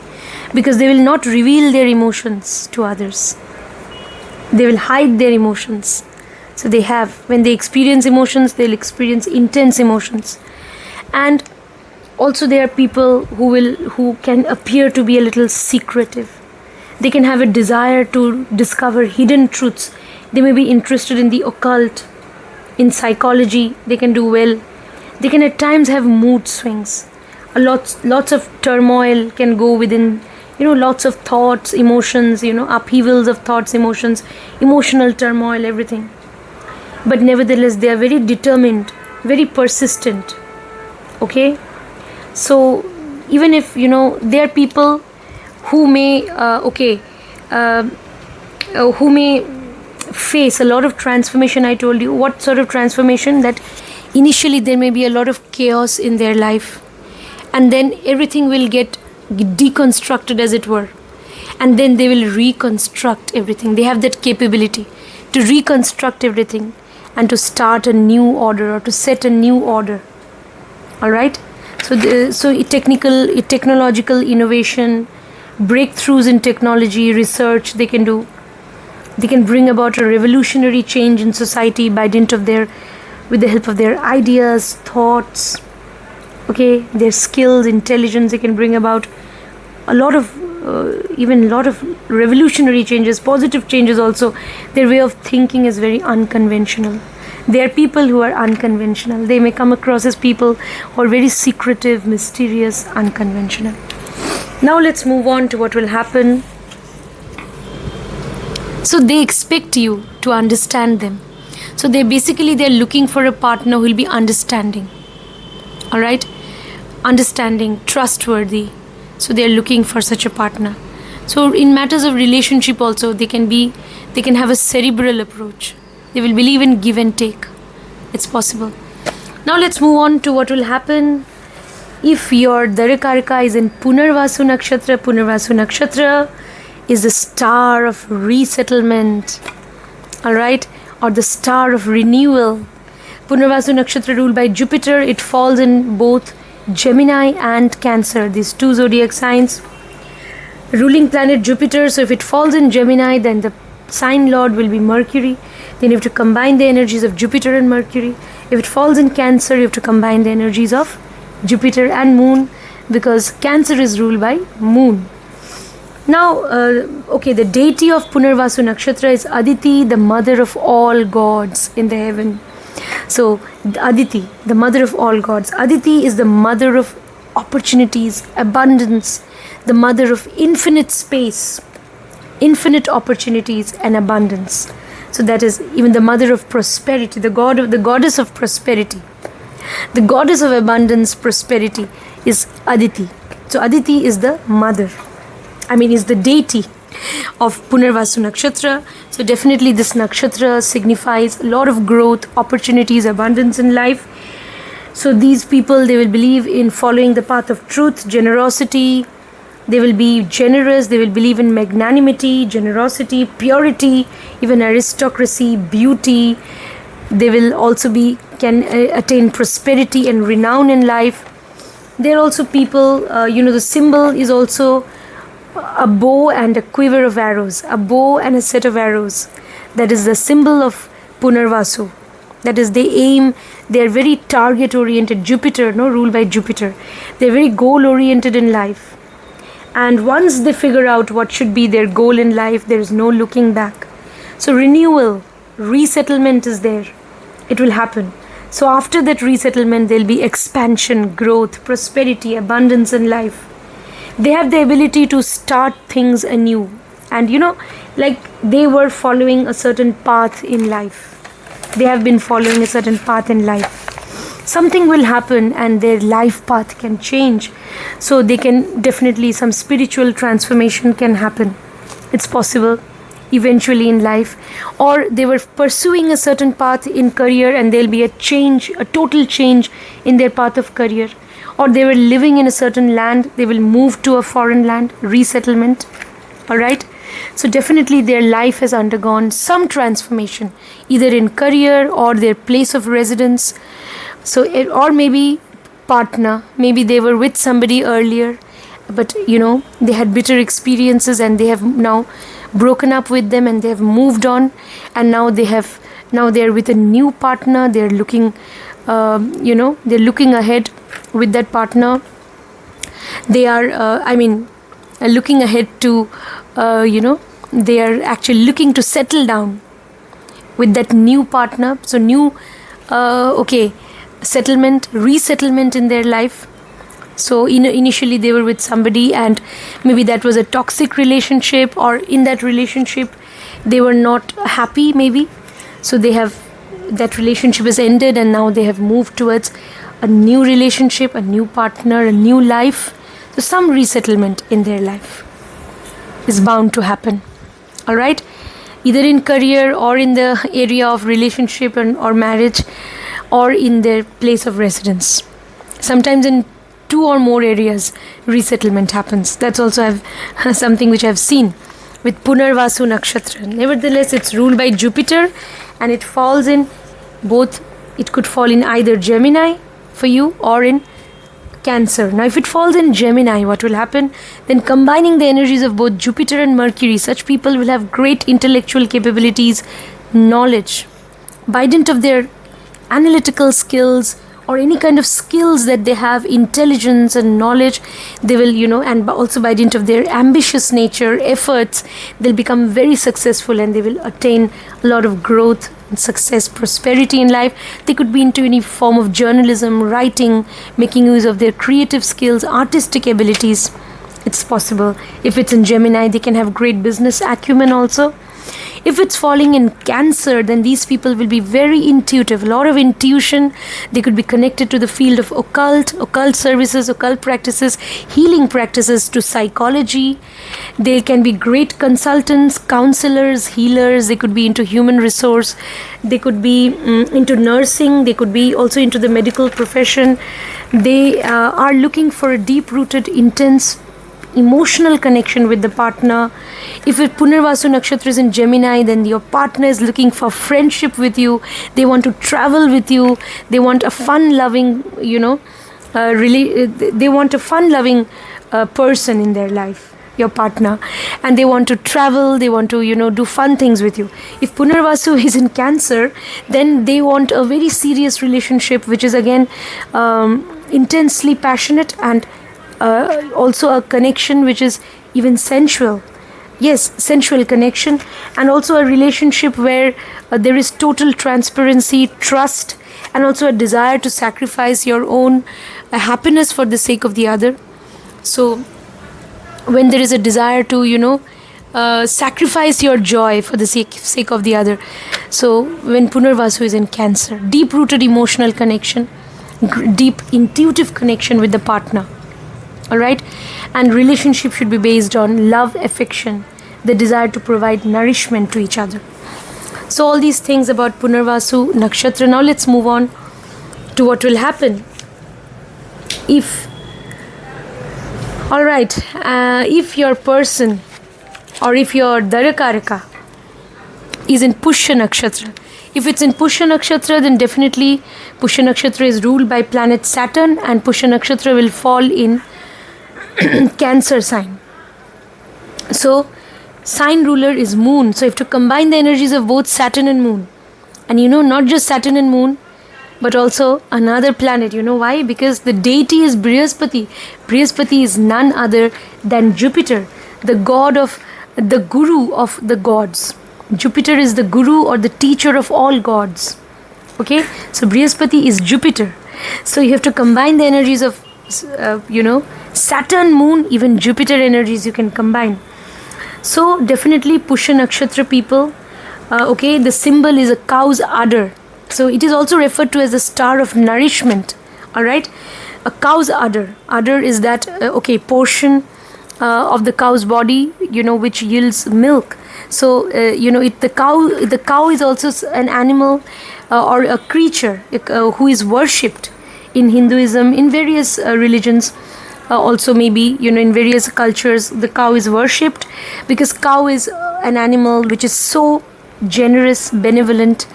Because they will not reveal their emotions to others. They will hide their emotions. So when they experience emotions, they'll experience intense emotions. And also there are people who can appear to be a little secretive. They can have a desire to discover hidden truths. They may be interested in the occult, in psychology. They can do well. They can at times have mood swings. Lots of turmoil can go within, lots of thoughts, emotions, upheavals of thoughts, emotions, emotional turmoil, everything. But nevertheless, they are very determined, very persistent. Okay? So, even if, there are people who may, who may face a lot of transformation. I told you what sort of transformation, that initially there may be a lot of chaos in their life, and then everything will get deconstructed, as it were, and then they will reconstruct everything. They have that capability to reconstruct everything and to start a new order or to set a new order. All right? So technological innovation, breakthroughs in technology, research, they can do. They can bring about a revolutionary change in society by dint of with the help of their ideas, thoughts, okay, their skills, intelligence. They can bring about a lot of revolutionary changes, positive changes also. Their way of thinking is very unconventional. They are people who are unconventional. They may come across as people who are very secretive, mysterious, unconventional. Now let's move on to what will happen. So they expect you to understand them. So they're looking for a partner who will be understanding. All right, understanding, trustworthy. So they are looking for such a partner. So in matters of relationship also, they can have a cerebral approach. They will believe in give and take. It's possible. Now let's move on to what will happen if your Darakaraka is in Punarvasu nakshatra. Punarvasu nakshatra is the star of resettlement, all right, or the star of renewal. Punarvasu nakshatra ruled by Jupiter. It falls in both Gemini and Cancer, these two zodiac signs. Ruling planet Jupiter, so if it falls in Gemini, then the sign lord will be Mercury. Then you have to combine the energies of Jupiter and Mercury. If it falls in Cancer, you have to combine the energies of Jupiter and Moon, because Cancer is ruled by Moon. Now, the deity of Punarvasu nakshatra is Aditi, the mother of all gods in the heaven. So, Aditi, the mother of all gods. Aditi is the mother of opportunities, abundance, the mother of infinite space, infinite opportunities and abundance. So that is even the mother of prosperity, the goddess of prosperity. The goddess of abundance, prosperity is Aditi. So Aditi is the mother. Is the deity of Punarvasu nakshatra. So definitely this nakshatra signifies a lot of growth, opportunities, abundance in life. So these people, they will believe in following the path of truth, generosity. They will be generous. They will believe in magnanimity, generosity, purity, even aristocracy, beauty. They will also can attain prosperity and renown in life. They are also people, the symbol is also a bow and a quiver of arrows, a bow and a set of arrows. That is the symbol of Punarvasu. That is, they aim, they are very target oriented. Jupiter, ruled by Jupiter. They are very goal oriented in life. And once they figure out what should be their goal in life, there is no looking back. So renewal, resettlement is there. It will happen. So after that resettlement, there will be expansion, growth, prosperity, abundance in life. They have the ability to start things anew. And they were following a certain path in life. They have been following a certain path in life. Something will happen and their life path can change. So they can definitely, some spiritual transformation can happen. It's possible eventually in life. Or they were pursuing a certain path in career and there'll be a change, a total change in their path of career. Or they were living in a certain land, they will move to a foreign land, resettlement. Alright? So definitely their life has undergone some transformation, either in career or their place of residence. So, or maybe partner, maybe they were with somebody earlier, but they had bitter experiences and they have now broken up with them and they have moved on, and now they are with a new partner. They're looking, they're looking ahead with that partner. They are, looking ahead to, they are actually looking to settle down with that new partner. So new, settlement, resettlement in their life. So initially they were with somebody and maybe that was a toxic relationship, or in that relationship they were not happy maybe. So that relationship has ended and now they have moved towards a new relationship, a new partner, a new life. So some resettlement in their life is bound to happen. Alright? Either in career or in the area of relationship or marriage, or in their place of residence. Sometimes in 2 or more areas resettlement happens. That's also something which I've seen with Punarvasu nakshatra. Nevertheless, it's ruled by Jupiter and it falls in both. It could fall in either Gemini for you or in Cancer. Now if it falls in Gemini, what will happen? Then combining the energies of both Jupiter and Mercury, such people will have great intellectual capabilities, knowledge, by dint of their analytical skills or any kind of skills that they have, intelligence and knowledge. They will, and also by dint of their ambitious nature, efforts, they'll become very successful and they will attain a lot of growth and success, prosperity in life. They could be into any form of journalism, writing, making use of their creative skills, artistic abilities. It's possible. If it's in Gemini, they can have great business acumen also. If it's falling in Cancer, then these people will be very intuitive, a lot of intuition. They could be connected to the field of occult services, occult practices, healing practices, to psychology. They can be great consultants, counselors, healers. They could be into human resource. They could be into nursing. They could be also into the medical profession. They are looking for a deep-rooted, intense, emotional connection with the partner. If a Punarvasu nakshatra is in Gemini, then your partner is looking for friendship with you. They want to travel with you. They want a fun-loving, they want a fun-loving person in their life, your partner, and they want to travel. They want to do fun things with you. If Punarvasu is in Cancer, then they want a very serious relationship, which is again intensely passionate, and also a connection which is even sensual. Yes, sensual connection, and also a relationship where there is total transparency, trust, and also a desire to sacrifice your own happiness for the sake of the other. So when there is a desire to sacrifice your joy for the sake of the other. So when Punarvasu is in Cancer, deep rooted emotional connection, deep intuitive connection with the partner. Alright, and relationship should be based on love, affection, the desire to provide nourishment to each other. So all these things about Punarvasu nakshatra. Now let's move on to what will happen if your person, or if your Darakaraka is in Pushya nakshatra. If it's in Pushya nakshatra, then definitely Pushya nakshatra is ruled by planet Saturn, and Pushya nakshatra will fall in Cancer sign. So sign ruler is Moon. So you have to combine the energies of both Saturn and Moon. And not just Saturn and Moon, but also another planet. You know why? Because the deity is Brihaspati. Brihaspati is none other than Jupiter, the guru of the gods. Jupiter is the guru or the teacher of all gods. Okay? So Brihaspati is Jupiter. So you have to combine the energies of Saturn, Moon, even Jupiter energies you can combine. So definitely Pushya nakshatra people, the symbol is a cow's udder. So it is also referred to as the star of nourishment. Alright, a cow's udder. Udder is that portion of the cow's body, which yields milk. So the cow is also an animal or a creature who is worshipped in Hinduism, in various religions. Also maybe in various cultures the cow is worshipped, because cow is an animal which is so generous, benevolent,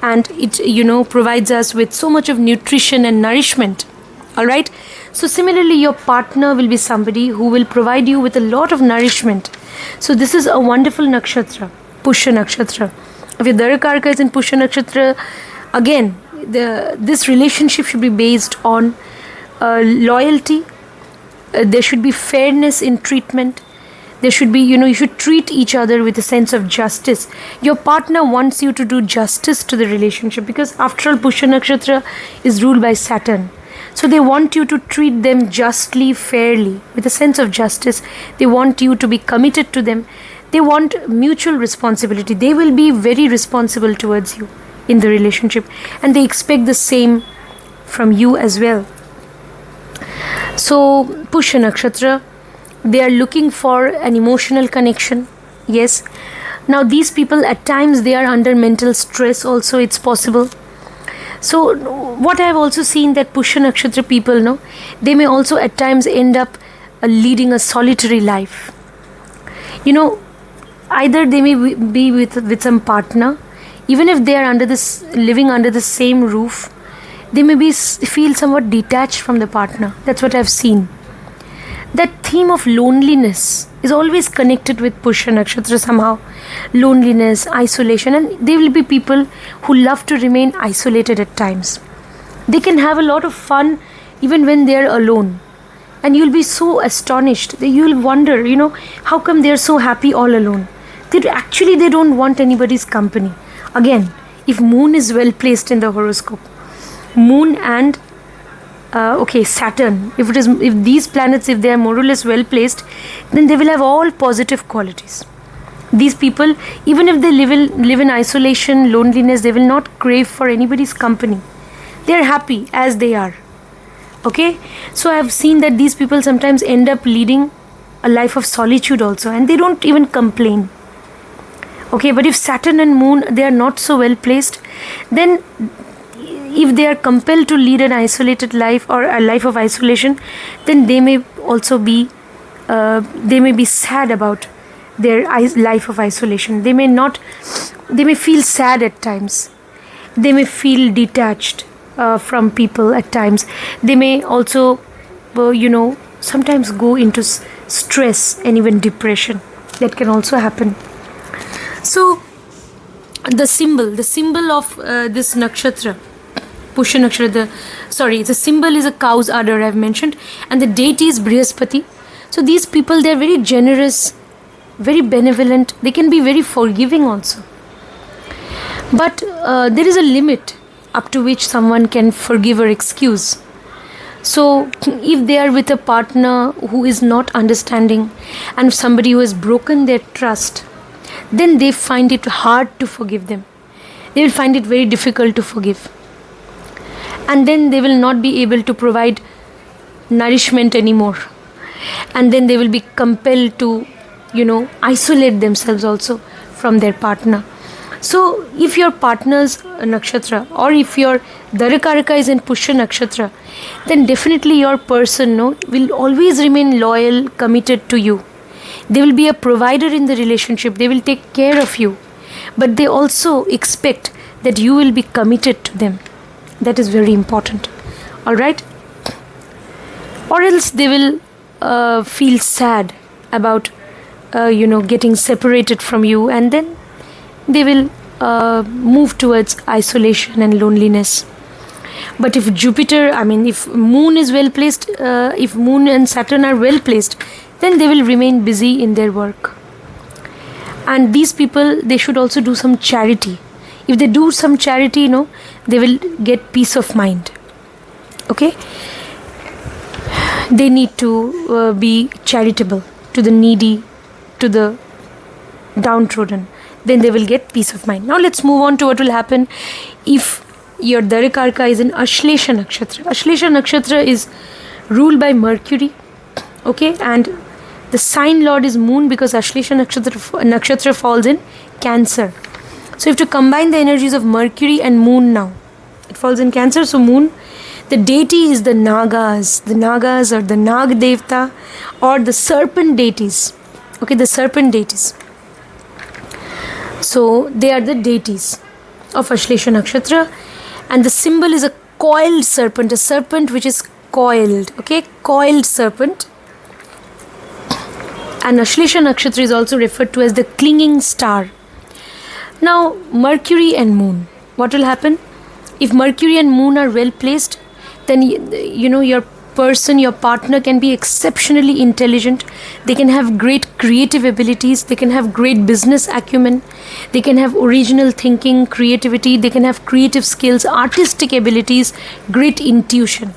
and it provides us with so much of nutrition and nourishment. Alright, so similarly your partner will be somebody who will provide you with a lot of nourishment. So this is a wonderful nakshatra, Pushya nakshatra. If your Darakaraka is in Pushya nakshatra, again this relationship should be based on loyalty. There should be fairness in treatment. There should be, you should treat each other with a sense of justice. Your partner wants you to do justice to the relationship, because after all Pushya nakshatra is ruled by Saturn. So they want you to treat them justly, fairly, with a sense of justice. They want you to be committed to them. They want mutual responsibility. They will be very responsible towards you in the relationship, and they expect the same from you as well. So Pushya nakshatra, they are looking for an emotional connection. Yes. Now these people at times they are under mental stress also, it's possible. So what I have also seen that Pushya nakshatra people, they may also at times end up leading a solitary life. Either they may be with some partner, even if they are living under the same roof, they may feel somewhat detached from the partner. That's what I've seen. That theme of loneliness is always connected with Pushya nakshatra somehow. Loneliness, isolation, and there will be people who love to remain isolated at times. They can have a lot of fun even when they are alone. And you'll be so astonished that you'll wonder, how come they're so happy all alone? They don't want anybody's company. Again, if Moon is well placed in the horoscope, Moon and Saturn, if these planets, if they are more or less well placed, then they will have all positive qualities. These people, even if they live in isolation, loneliness, they will not crave for anybody's company. They are happy as they are. Okay, so I have seen that these people sometimes end up leading a life of solitude also, and they don't even complain. Okay, but if Saturn and Moon, they are not so well placed, then if they are compelled to lead an isolated life or a life of isolation, then they may also be sad about their life of isolation. They may feel sad at times. They may feel detached from people at times. They may also sometimes go into stress and even depression. That can also happen. So the symbol of this nakshatra, Pushya nakshatra, the symbol is a cow's udder, I've mentioned, and the deity is Brihaspati. So these people, they're very generous, very benevolent. They can be very forgiving also. But there is a limit up to which someone can forgive or excuse. So if they are with a partner who is not understanding and somebody who has broken their trust, then they find it hard to forgive them. They will find it very difficult to forgive. And then they will not be able to provide nourishment anymore. And then they will be compelled to, isolate themselves also from their partner. So if your partner's nakshatra, or if your Darakaraka is in Pushya nakshatra, then definitely your person will always remain loyal, committed to you. They will be a provider in the relationship. They will take care of you. But they also expect that you will be committed to them. That is very important. Alright? Or else they will feel sad about, getting separated from you, and then they will move towards isolation and loneliness. But if if Moon is well placed, if Moon and Saturn are well placed, then they will remain busy in their work. And these people, they should also do some charity. If they do some charity, they will get peace of mind. Okay? They need to be charitable to the needy, to the downtrodden. Then they will get peace of mind. Now let's move on to what will happen if your Darakaraka is in Ashlesha nakshatra. Ashlesha nakshatra is ruled by Mercury. Okay? And the sign lord is Moon, because Ashlesha nakshatra falls in Cancer. So you have to combine the energies of Mercury and Moon now. It falls in Cancer, so Moon. The deity is the Nagas. The Nagas or the Nag Devta or the serpent deities. Okay, the serpent deities. So they are the deities of Ashlesha nakshatra. And the symbol is a coiled serpent. A serpent which is coiled. Okay, coiled serpent. And Ashlesha nakshatra is also referred to as the clinging star. Now, Mercury and Moon. What will happen? If Mercury and Moon are well placed, then your person, your partner can be exceptionally intelligent. They can have great creative abilities. They can have great business acumen. They can have original thinking, creativity. They can have creative skills, artistic abilities, great intuition.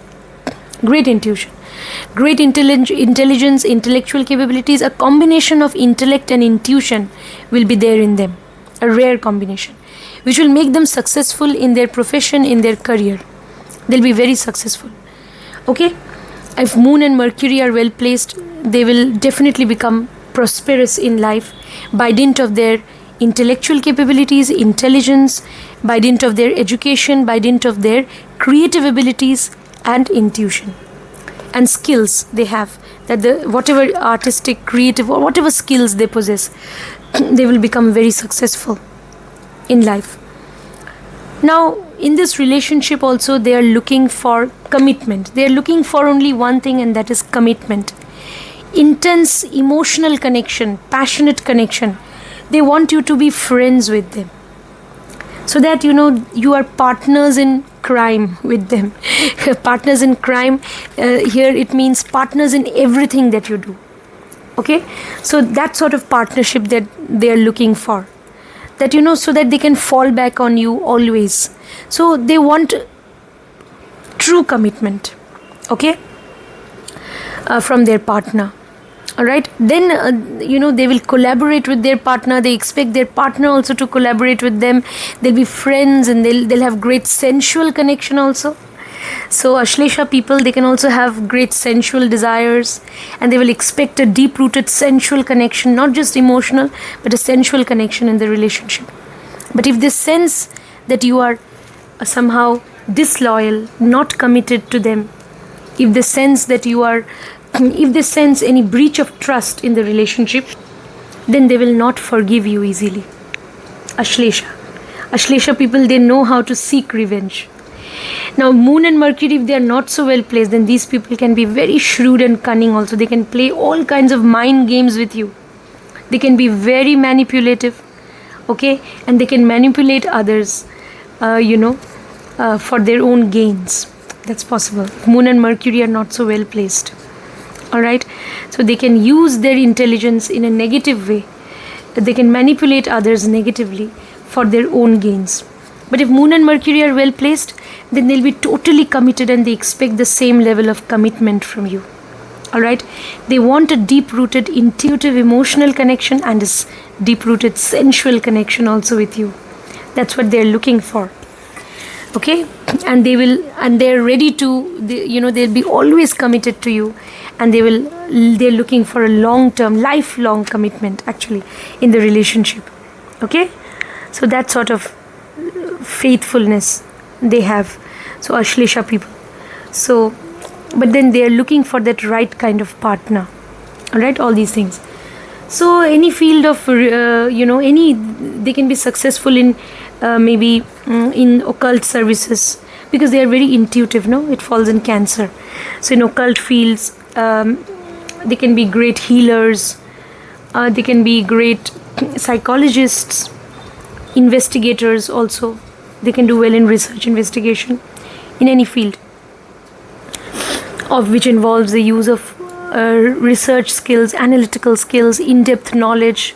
Great intuition. Great intelligence, intellectual capabilities. A combination of intellect and intuition will be there in them. A rare combination, which will make them successful in their profession, in their career. They'll be very successful. Okay? If Moon and Mercury are well placed, they will definitely become prosperous in life by dint of their intellectual capabilities, intelligence, by dint of their education, by dint of their creative abilities and intuition and skills they have. That whatever artistic, creative, or whatever skills they possess, they will become very successful in life. Now, in this relationship also, they are looking for commitment. They are looking for only one thing, and that is commitment. Intense emotional connection, passionate connection. They want you to be friends with them, so that you are partners in crime with them. Partners in crime, here it means partners in everything that you do. Okay, so that sort of partnership that they are looking for, that so that they can fall back on you always. So they want true commitment, okay, from their partner. Alright, then they will collaborate with their partner. They expect their partner also to collaborate with them. They'll be friends, and they'll have great sensual connection also. So Ashlesha people, they can also have great sensual desires, and they will expect a deep-rooted sensual connection, not just emotional, but a sensual connection in the relationship. But if they sense that you are somehow disloyal, not committed to them, if they sense that if they sense any breach of trust in the relationship, then they will not forgive you easily. Ashlesha people, they know how to seek revenge. Now, Moon and Mercury, if they are not so well placed, then these people can be very shrewd and cunning also. They can play all kinds of mind games with you. They can be very manipulative, okay? And they can manipulate others, for their own gains. That's possible. Moon and Mercury are not so well placed. Alright? So they can use their intelligence in a negative way. They can manipulate others negatively for their own gains. But if Moon and Mercury are well placed, then they'll be totally committed, and they expect the same level of commitment from you. Alright? They want a deep-rooted, intuitive, emotional connection, and a deep-rooted, sensual connection also with you. That's what they're looking for. Okay? And they're ready to, they'll be always committed to you, and they're looking for a long-term, lifelong commitment actually in the relationship. Okay? So that sort of faithfulness they have. So Ashlesha people. So, but then they are looking for that right kind of partner. Alright, all these things. So any field of, they can be successful in maybe in occult services, because they are very intuitive, no? It falls in Cancer. So in occult fields, they can be great healers, they can be great psychologists, investigators also. They can do well in research, investigation, in any field of which involves the use of research skills, analytical skills, in-depth knowledge,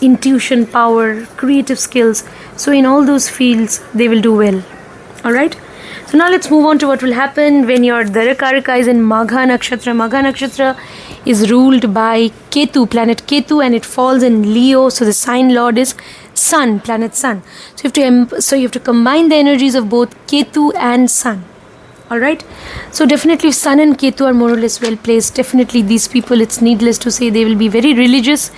intuition, power, creative skills. So in all those fields, they will do well. Alright? So now let's move on to what will happen when your Darakaraka is in Magha nakshatra. Magha nakshatra is ruled by Ketu, planet Ketu, and it falls in Leo. So the sign lord is Sun, planet Sun. So you have to combine the energies of both Ketu and Sun. Alright? So definitely if Sun and Ketu are more or less well placed, definitely these people, it's needless to say, they will be very religious,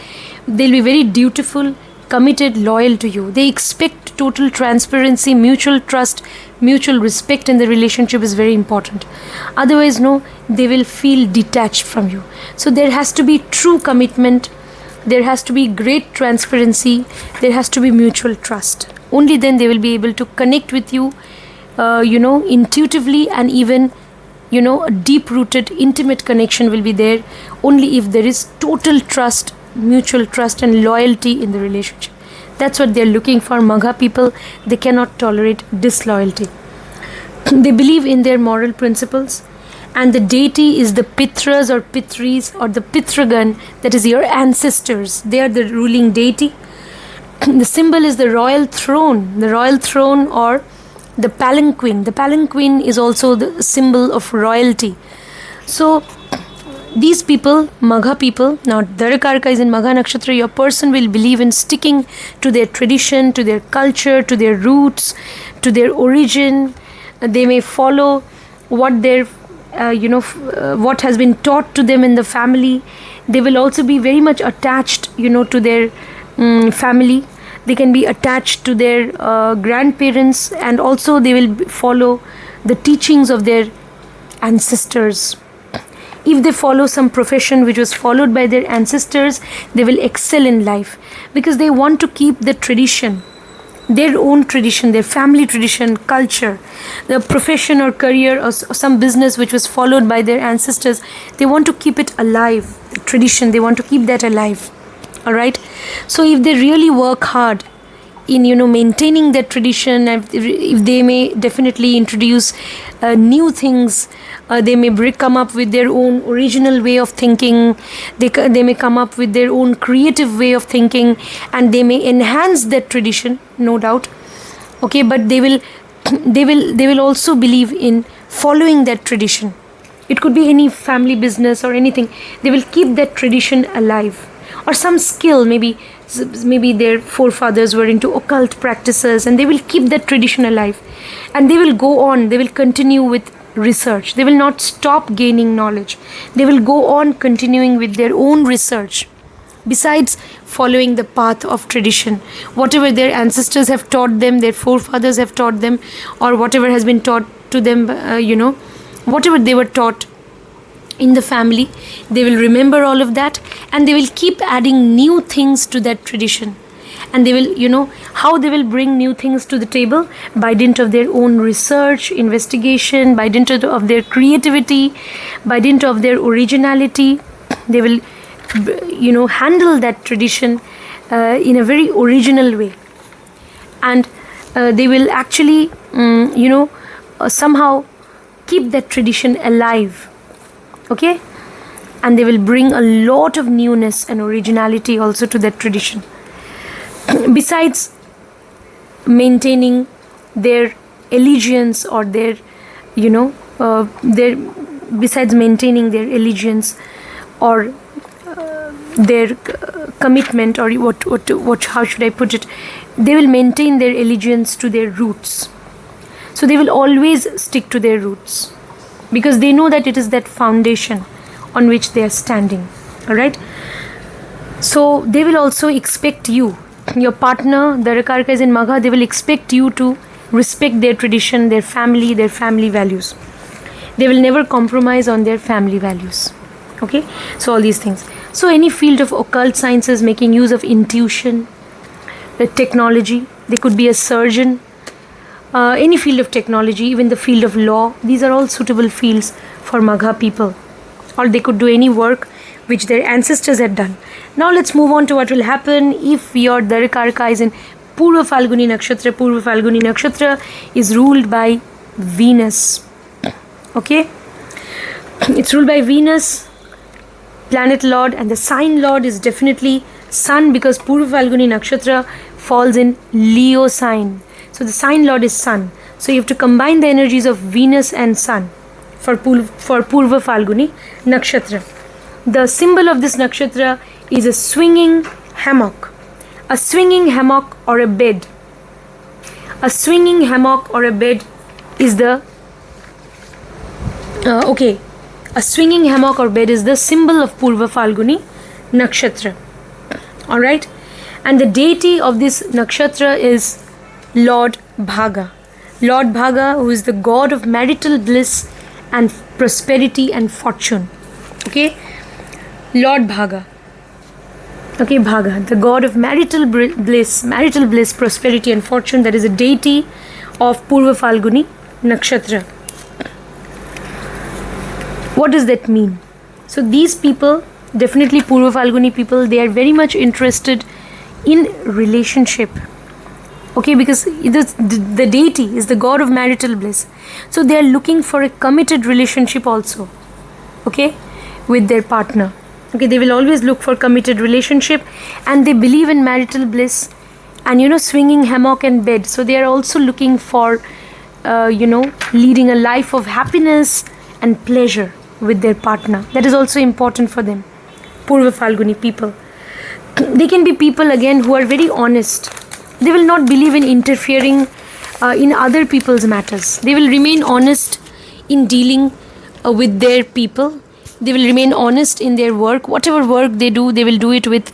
they'll be very dutiful, committed, loyal to you. They expect total transparency, mutual trust, mutual respect in the relationship is very important. Otherwise, no, they will feel detached from you. So there has to be true commitment, there has to be great transparency, there has to be mutual trust. Only then they will be able to connect with you, intuitively, and even, a deep-rooted, intimate connection will be there only if there is total trust, mutual trust and loyalty in the relationship. That's what they're looking for. Magha people, they cannot tolerate disloyalty. They believe in their moral principles, and the deity is the Pitras or Pitris or the Pitragan, that is your ancestors. They are the ruling deity. The symbol is the royal throne or the palanquin. The palanquin is also the symbol of royalty. So these people, Magha people, now Darakaraka is in Magha nakshatra, your person will believe in sticking to their tradition, to their culture, to their roots, to their origin. They may follow what their, what has been taught to them in the family. They will also be very much attached, to their family. They can be attached to their grandparents, and also they will follow the teachings of their ancestors. If they follow some profession which was followed by their ancestors, they will excel in life, because they want to keep the tradition, their own tradition, their family tradition, culture, the profession or career or some business which was followed by their ancestors. They want to keep it alive, the tradition, they want to keep that alive. Alright? So if they really work hard in maintaining that tradition, if they may definitely introduce new things, they may come up with their own original way of thinking, they may come up with their own creative way of thinking, and they may enhance that tradition, no doubt. Okay, but they will also believe in following that tradition. It could be any family business or anything. They will keep that tradition alive. Or some skill, maybe their forefathers were into occult practices, and they will keep that tradition alive. And they will go on, they will continue with research. They will not stop gaining knowledge. They will go on continuing with their own research. Besides following the path of tradition, whatever their ancestors have taught them, their forefathers have taught them, or whatever has been taught to them, whatever they were taught in the family, they will remember all of that, and they will keep adding new things to that tradition. And they will, how they will bring new things to the table? By dint of their own research, investigation, by dint of their creativity, by dint of their originality. They will, handle that tradition in a very original way. And they will actually, somehow keep that tradition alive. Okay? And they will bring a lot of newness and originality also to that tradition. Besides maintaining their allegiance or besides maintaining their allegiance or their commitment, or how should I put it? They will maintain their allegiance to their roots. So they will always stick to their roots, because they know that it is that foundation on which they are standing. Alright? So they will also expect you, your partner, Darakaraka is in Magha, they will expect you to respect their tradition, their family values. They will never compromise on their family values. Okay? So all these things. So any field of occult sciences, making use of intuition, the technology, they could be a surgeon, any field of technology, even the field of law, these are all suitable fields for Magha people. Or they could do any work which their ancestors had done. Now let's move on to what will happen if your Darakaraka is in Purva Phalguni nakshatra. Purva Phalguni nakshatra is ruled by Venus. Okay? It's ruled by Venus, planet lord, and the sign lord is definitely Sun, because Purva Phalguni nakshatra falls in Leo sign. So the sign lord is Sun. So you have to combine the energies of Venus and Sun for Purva Phalguni nakshatra. The symbol of this nakshatra is a swinging hammock. A swinging hammock or a bed. A swinging hammock or a bed is the a swinging hammock or bed is the symbol of Purva Phalguni nakshatra. Alright? And the deity of this nakshatra is Lord Bhaga. Lord Bhaga, who is the god of marital bliss and prosperity and fortune. Okay? Lord Bhaga. Okay, Bhaga, the god of marital bliss, prosperity and fortune. That is a deity of Purva Phalguni nakshatra. What does that mean? So these people, definitely Purva Phalguni people, they are very much interested in relationship. Okay, because the deity is the god of marital bliss. So they are looking for a committed relationship also. Okay, with their partner. Okay, they will always look for committed relationship, and they believe in marital bliss and swinging hammock and bed. So they are also looking for leading a life of happiness and pleasure with their partner. That is also important for them. Purva Phalguni people. They can be people again who are very honest. They will not believe in interfering in other people's matters. They will remain honest in dealing with their people. They will remain honest in their work. Whatever work they do, they will do it with,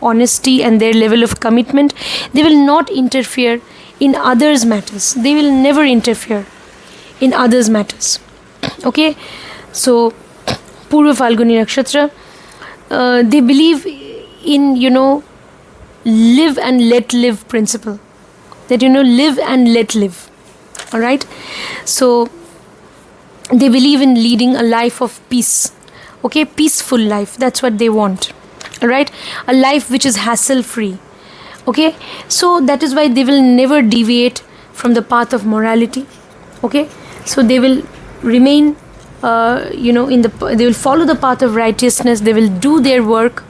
honesty and their level of commitment. They will not interfere in others' matters. They will never interfere in others' matters. Okay? So, Purva Phalguni nakshatra, they believe in, live and let live principle. That, live and let live. Alright? So, they believe in leading a life of peace. Okay, peaceful life. That's what they want. Alright? A life which is hassle free. Okay? So that is why they will never deviate from the path of morality. Okay? So they will remain they will follow the path of righteousness. They will do their work.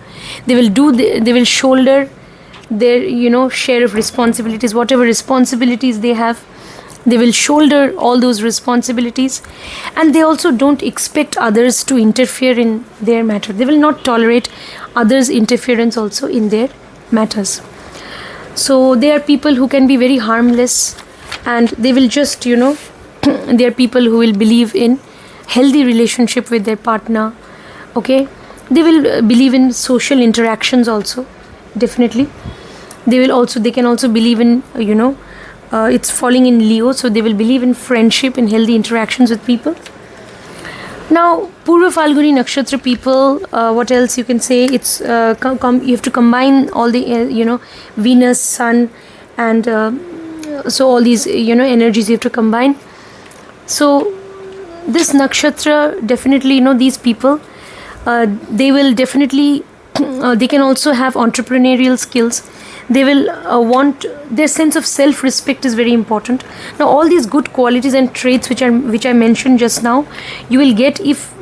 They will shoulder their share of responsibilities, whatever responsibilities they have, They will shoulder all those responsibilities, and they also don't expect others to interfere in their matter. They will not tolerate others' interference also in their matters. So they are people who can be very harmless, and they will just, they are people who will believe in healthy relationship with their partner. Okay, they will believe in social interactions also, definitely. They can also believe in, it's falling in Leo, so they will believe in friendship and healthy interactions with people. Now, Purva Phalguni nakshatra people, what else you can say? It's you have to combine all the Venus, Sun, and so all these energies you have to combine. So this nakshatra, definitely, these people, they will definitely they can also have entrepreneurial skills. They will want, their sense of self-respect is very important. Now all these good qualities and traits which I mentioned just now, you will get if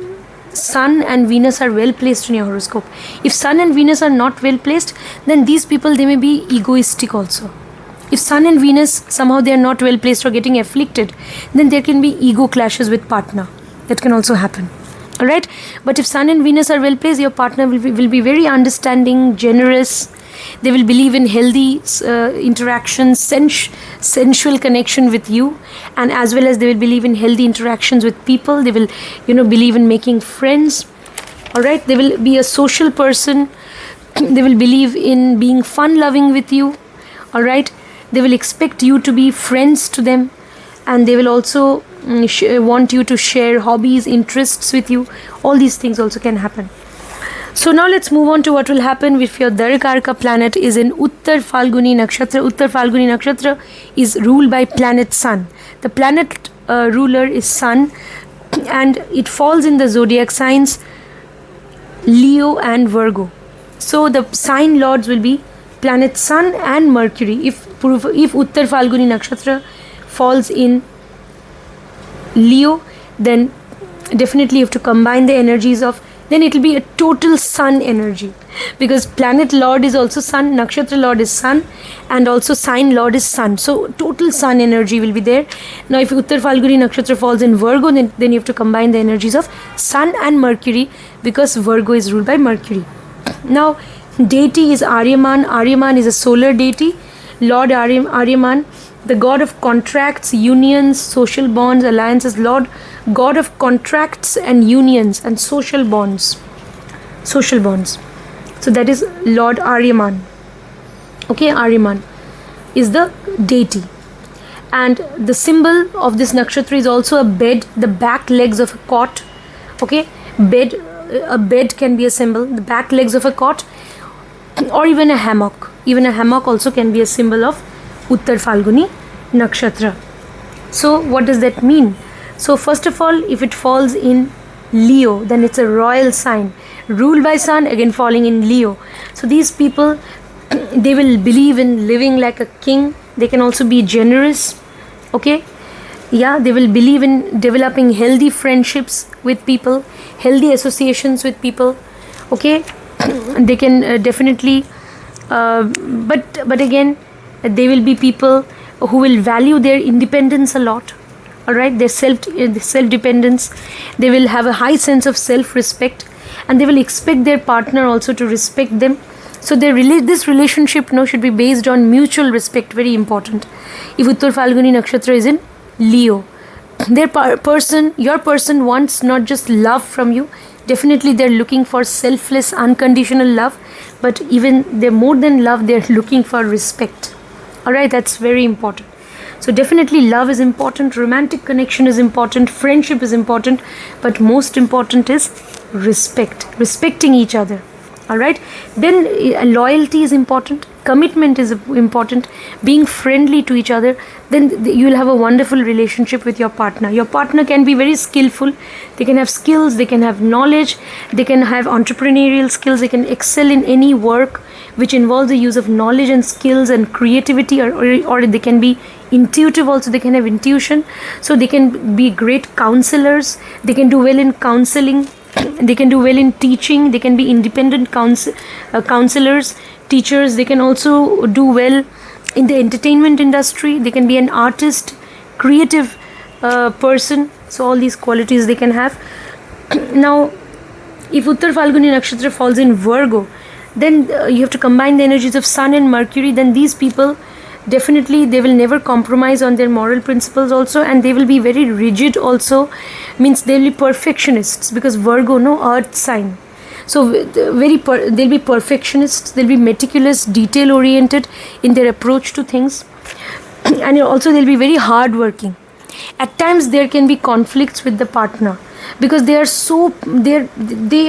Sun and Venus are well placed in your horoscope. If Sun and Venus are not well placed, then these people, they may be egoistic also. If Sun and Venus somehow they are not well placed or getting afflicted, then there can be ego clashes with partner. That can also happen. Alright, but if Sun and Venus are well placed, your partner will be very understanding, generous. They will believe in healthy interactions, sensual connection with you, and as well as they will believe in healthy interactions with people. They will, believe in making friends. All right, they will be a social person. They will believe in being fun-loving with you. All right, they will expect you to be friends to them, and they will also want you to share hobbies, interests with you. All these things also can happen. So now let's move on to what will happen if your Darakaraka planet is in Uttara Phalguni nakshatra. Uttara Phalguni nakshatra is ruled by planet Sun. The planet ruler is Sun, and it falls in the zodiac signs Leo and Virgo. So the sign lords will be planet Sun and Mercury. If Uttara Phalguni nakshatra falls in Leo, then definitely you have to combine the energies of, then it will be a total Sun energy, because planet lord is also Sun, nakshatra lord is Sun, and also sign lord is Sun. So total Sun energy will be there. Now if Uttara Phalguni nakshatra falls in Virgo, then you have to combine the energies of Sun and Mercury, because Virgo is ruled by Mercury. Now deity is Aryaman. Aryaman is a solar deity. Lord Aryaman, the god of contracts, unions, social bonds, alliances, god of contracts and unions and social bonds. So that is Lord Aryaman. Okay, Aryaman is the deity. And the symbol of this nakshatra is also a bed, the back legs of a cot. Okay, a bed can be a symbol, the back legs of a cot, or even a hammock. Even a hammock also can be a symbol of Uttara Phalguni nakshatra. So what does that mean? So first of all, if it falls in Leo, then it's a royal sign, ruled by Sun, again falling in Leo. So these people, they will believe in living like a king. They can also be generous. Okay, yeah, they will believe in developing healthy friendships with people, healthy associations with people. Okay, they can definitely but again, they will be people who will value their independence a lot. All right, their self-dependence. They will have a high sense of self-respect, and they will expect their partner also to respect them. So this relationship should be based on mutual respect. Very important. If Uttara Phalguni nakshatra is in Leo, your person wants not just love from you. Definitely they're looking for selfless, unconditional love, but even they're more than love, they're looking for respect. Alright, that's very important. So definitely love is important, romantic connection is important, friendship is important, but most important is respecting each other. Alright, then loyalty is important, commitment is important, being friendly to each other. Then you will have a wonderful relationship with your partner. Your partner can be very skillful, they can have skills, they can have knowledge, they can have entrepreneurial skills, they can excel in any work which involves the use of knowledge and skills and creativity, or they can be intuitive also, they can have intuition. So they can be great counselors, they can do well in counseling, they can do well in teaching, they can be independent counselors, teachers. They can also do well in the entertainment industry, they can be an artist, creative person. So all these qualities they can have. Now, if Uttara Phalguni nakshatra falls in Virgo, then you have to combine the energies of Sun and Mercury. Then these people, definitely they will never compromise on their moral principles also, and they will be very rigid also. Means they will be perfectionists, because Virgo, no, earth sign. So they'll be perfectionists, they'll be meticulous, detail oriented in their approach to things, and also they'll be very hard working. At times there can be conflicts with the partner, because they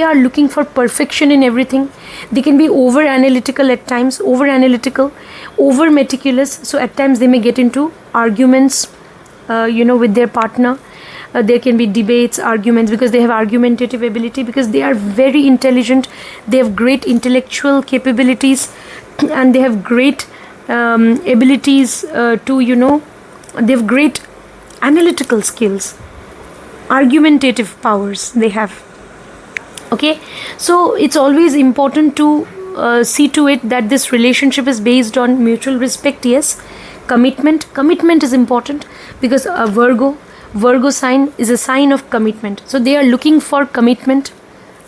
are looking for perfection in everything. They can be over analytical at times, over meticulous. So at times they may get into arguments with their partner. There can be debates, arguments, because they have argumentative ability, because they are very intelligent, they have great intellectual capabilities, and they have great abilities they have great analytical skills, argumentative powers they have. Okay, so it's always important to see to it that this relationship is based on mutual respect. Yes, commitment is important, because Virgo sign is a sign of commitment. So they are looking for commitment.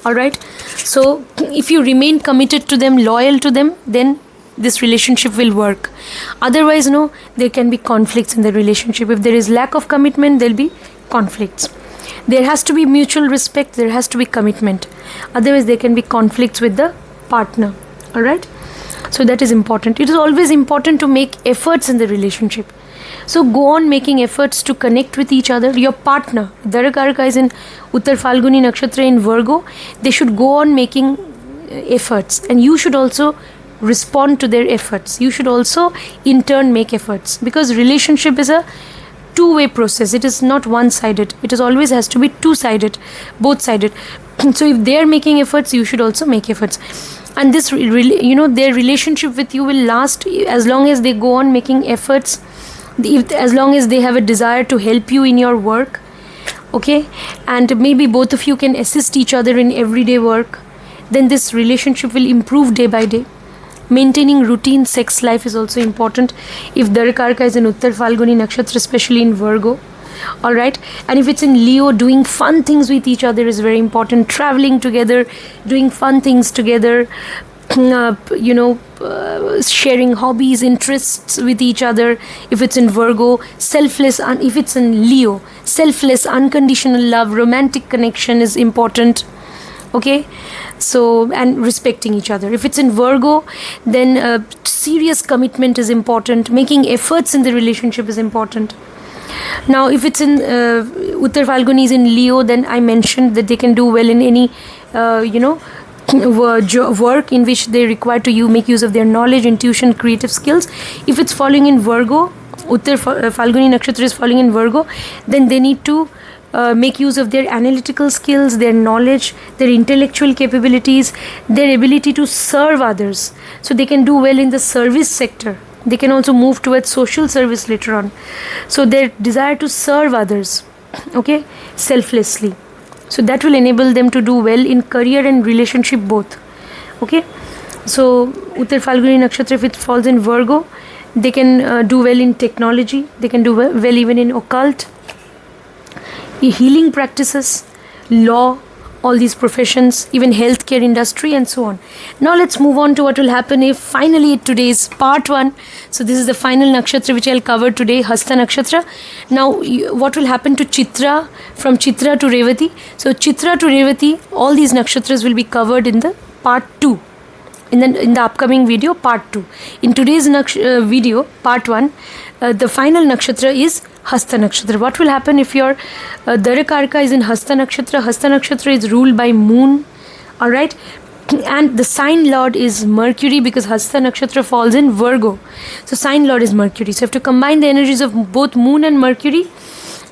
Alright. So if you remain committed to them, loyal to them, then this relationship will work. Otherwise, no, there can be conflicts in the relationship. If there is lack of commitment, there will be conflicts. There has to be mutual respect, there has to be commitment. Otherwise, there can be conflicts with the partner. Alright. So that is important. It is always important to make efforts in the relationship. So go on making efforts to connect with each other. Your partner, Darakaraka is in Uttara Phalguni nakshatra in Virgo. They should go on making efforts, and you should also respond to their efforts. You should also in turn make efforts, because relationship is a two-way process. It is not one-sided. It is always has to be two-sided, both-sided. So if they are making efforts, you should also make efforts. And this, their relationship with you will last as long as they go on making efforts. As long as they have a desire to help you in your work, okay, and maybe both of you can assist each other in everyday work, then this relationship will improve day by day. Maintaining routine sex life is also important. If Darakaraka is in Uttara Phalguni nakshatra, especially in Virgo, alright, and if it's in Leo, doing fun things with each other is very important. Traveling together, doing fun things together, sharing hobbies, interests with each other. If it's in Virgo, if it's in Leo, selfless, unconditional love, romantic connection is important. Okay, so, and respecting each other. If it's in Virgo, then serious commitment is important. Making efforts in the relationship is important. Now, if it's in Uttara Phalguni is in Leo, then I mentioned that they can do well in any work in which they require to make use of their knowledge, intuition, creative skills. If it's falling in Virgo, Uttara Phalguni nakshatra is falling in Virgo, then they need to make use of their analytical skills, their knowledge, their intellectual capabilities, their ability to serve others. So they can do well in the service sector. They can also move towards social service later on. So their desire to serve others, okay, selflessly. So that will enable them to do well in career and relationship both. Okay. So Uttara Phalguni nakshatra, if it falls in Virgo, they can do well in technology. They can do well even in occult, healing practices, law, all these professions, even healthcare industry and so on. Now let's move on to what will happen if finally today's part 1. So this is the final nakshatra which I'll cover today, Hasta nakshatra. Now what will happen to Chitra, from Chitra to Revati. So Chitra to Revati, all these nakshatras will be covered in the part 2. In the upcoming video, part 2. In today's video, part 1, the final nakshatra is Hasta nakshatra. What will happen if your Darakaraka is in Hasta nakshatra? Hasta nakshatra is ruled by moon, alright, and the sign lord is Mercury, because Hasta nakshatra falls in Virgo. So sign lord is Mercury. So you have to combine the energies of both moon and Mercury,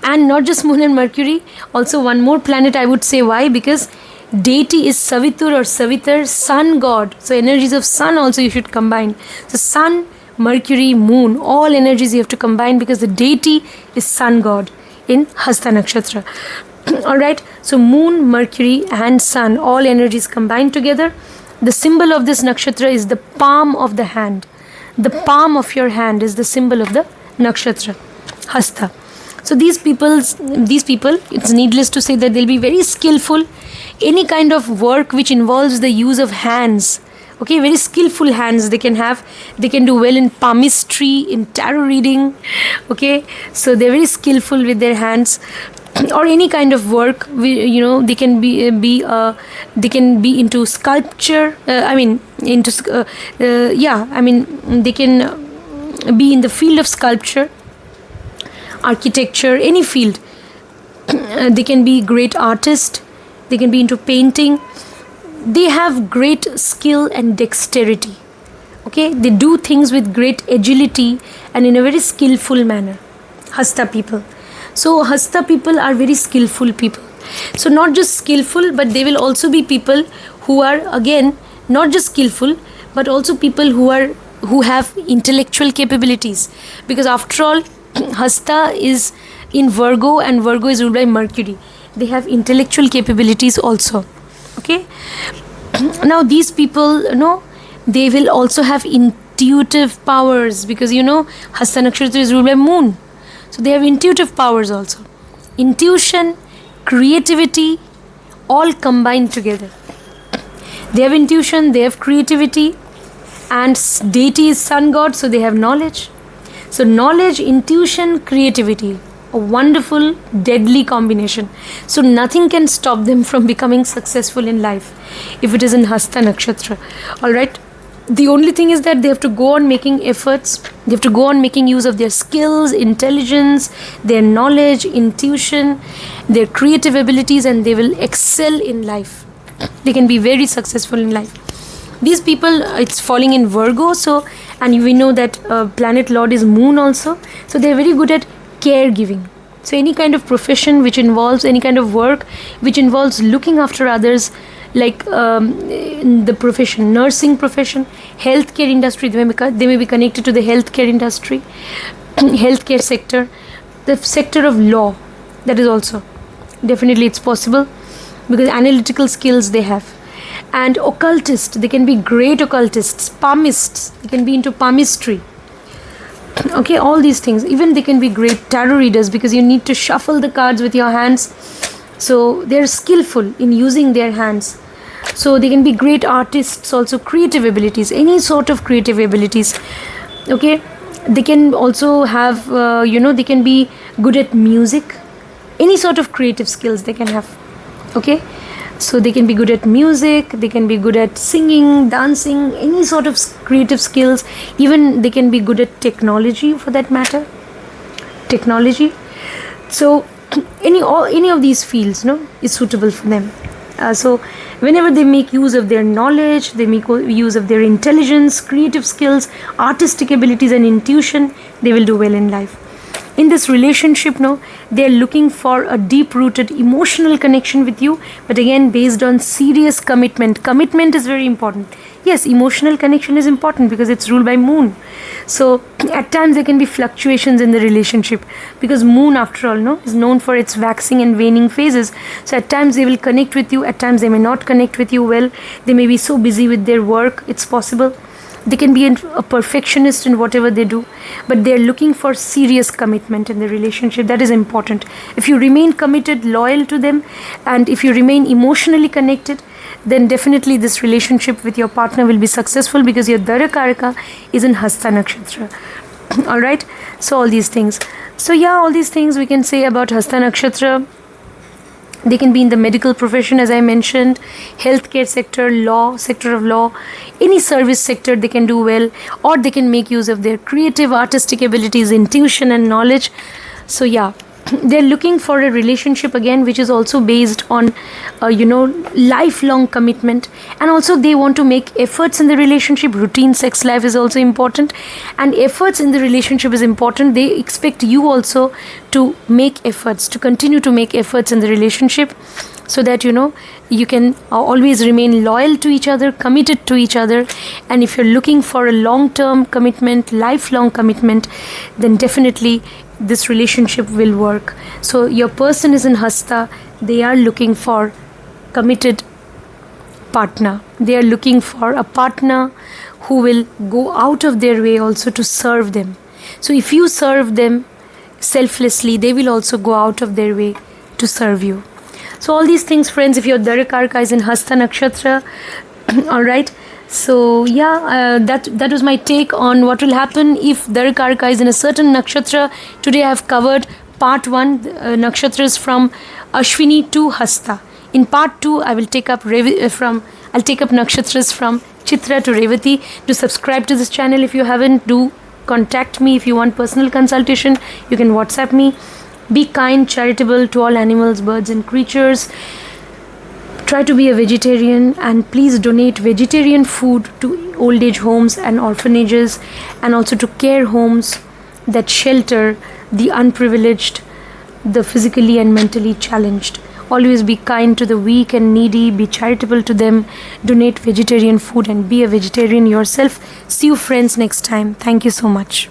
and not just moon and Mercury, also one more planet. I would say why, because deity is Savitur or Savitar, sun god. So energies of sun also you should combine. So sun, Mercury, moon, all energies you have to combine, because the deity is sun god in Hasta nakshatra. Alright, so moon, Mercury and sun, all energies combined together. The symbol of this nakshatra is the palm of the hand. The palm of your hand is the symbol of the nakshatra, Hasta. So these people, it's needless to say that they'll be very skillful. Any kind of work which involves the use of hands, okay, very skillful hands they can have. They can do well in palmistry, in tarot reading, okay. So they're very skillful with their hands. Or any kind of work, they can be into sculpture. They can be in the field of sculpture, architecture, any field. They can be great artists. They can be into painting. They have great skill and dexterity. Okay, they do things with great agility and in a very skillful manner. Hasta people. So Hasta people are very skillful people. So not just skillful, but they will also be people who are, again, not just skillful, but also people who have intellectual capabilities. Because after all, Hasta is in Virgo and Virgo is ruled by Mercury. They have intellectual capabilities also. Okay. Now these people, they will also have intuitive powers, because Hasta nakshatra is ruled by Moon. So they have intuitive powers also. Intuition, creativity, all combined together. They have intuition, they have creativity, and deity is sun god, so they have knowledge. So knowledge, intuition, creativity, a wonderful, deadly combination. So nothing can stop them from becoming successful in life if it is in Hasta nakshatra. Alright. The only thing is that they have to go on making efforts. They have to go on making use of their skills, intelligence, their knowledge, intuition, their creative abilities, and they will excel in life. They can be very successful in life. These people, it's falling in Virgo, and we know that planet lord is Moon also. So they're very good at caregiving. So any kind of profession which involves, any kind of work which involves looking after others, like in the profession, nursing profession, healthcare industry, they may be connected to the healthcare industry, healthcare sector, the sector of law, that is also, definitely it's possible, because analytical skills they have. And occultist, they can be great occultists. Palmists, they can be into palmistry. Okay, all these things. Even they can be great tarot readers, because you need to shuffle the cards with your hands. So they're skillful in using their hands. So they can be great artists also, creative abilities, any sort of creative abilities. Okay, they can also have, they can be good at music, any sort of creative skills they can have. Okay, so they can be good at music, they can be good at singing, dancing, any sort of creative skills. Even they can be good at technology, for that matter. Technology. So any of these fields, is suitable for them. So whenever they make use of their knowledge, they make use of their intelligence, creative skills, artistic abilities, and intuition, they will do well in life. In this relationship, they are looking for a deep-rooted emotional connection with you, but again based on serious commitment. Commitment is very important. Yes, emotional connection is important because it's ruled by Moon. So at times there can be fluctuations in the relationship, because Moon, after all, is known for its waxing and waning phases. So at times they will connect with you, at times they may not connect with you well. They may be so busy with their work, it's possible. They can be a perfectionist in whatever they do, but they're looking for serious commitment in the relationship. That is important. If you remain committed, loyal to them, and if you remain emotionally connected, then definitely this relationship with your partner will be successful, because your Darakaraka is in Hasta nakshatra. Alright, so all these things. So yeah, all these things we can say about Hasta nakshatra. They can be in the medical profession, as I mentioned, healthcare sector, law, sector of law, any service sector they can do well, or they can make use of their creative, artistic abilities, intuition and knowledge. So yeah, they're looking for a relationship again which is also based on lifelong commitment, and also they want to make efforts in the relationship. Routine sex life is also important, and efforts in the relationship is important. They expect you also to make efforts, to continue to make efforts in the relationship, so that you can always remain loyal to each other, committed to each other. And if you're looking for a long-term commitment, lifelong commitment, then definitely this relationship will work. So your person is in Hasta, they are looking for committed partner. They are looking for a partner who will go out of their way also to serve them. So if you serve them, selflessly, they will also go out of their way to serve you. So all these things, friends, if your Darakaraka is in Hasta nakshatra, all right. So yeah, that was my take on what will happen if Darakaraka is in a certain nakshatra. Today I have covered part 1, nakshatras from Aswini to Hasta. In part 2, I will take up nakshatras from Chitra to Revati. Do subscribe to this channel if you haven't. Do contact me if you want personal consultation. You can WhatsApp me. Be kind, charitable to all animals, birds and creatures. Try to be a vegetarian, and please donate vegetarian food to old age homes and orphanages, and also to care homes that shelter the unprivileged, the physically and mentally challenged. Always be kind to the weak and needy, be charitable to them, donate vegetarian food, and be a vegetarian yourself. See you, friends, next time. Thank you so much.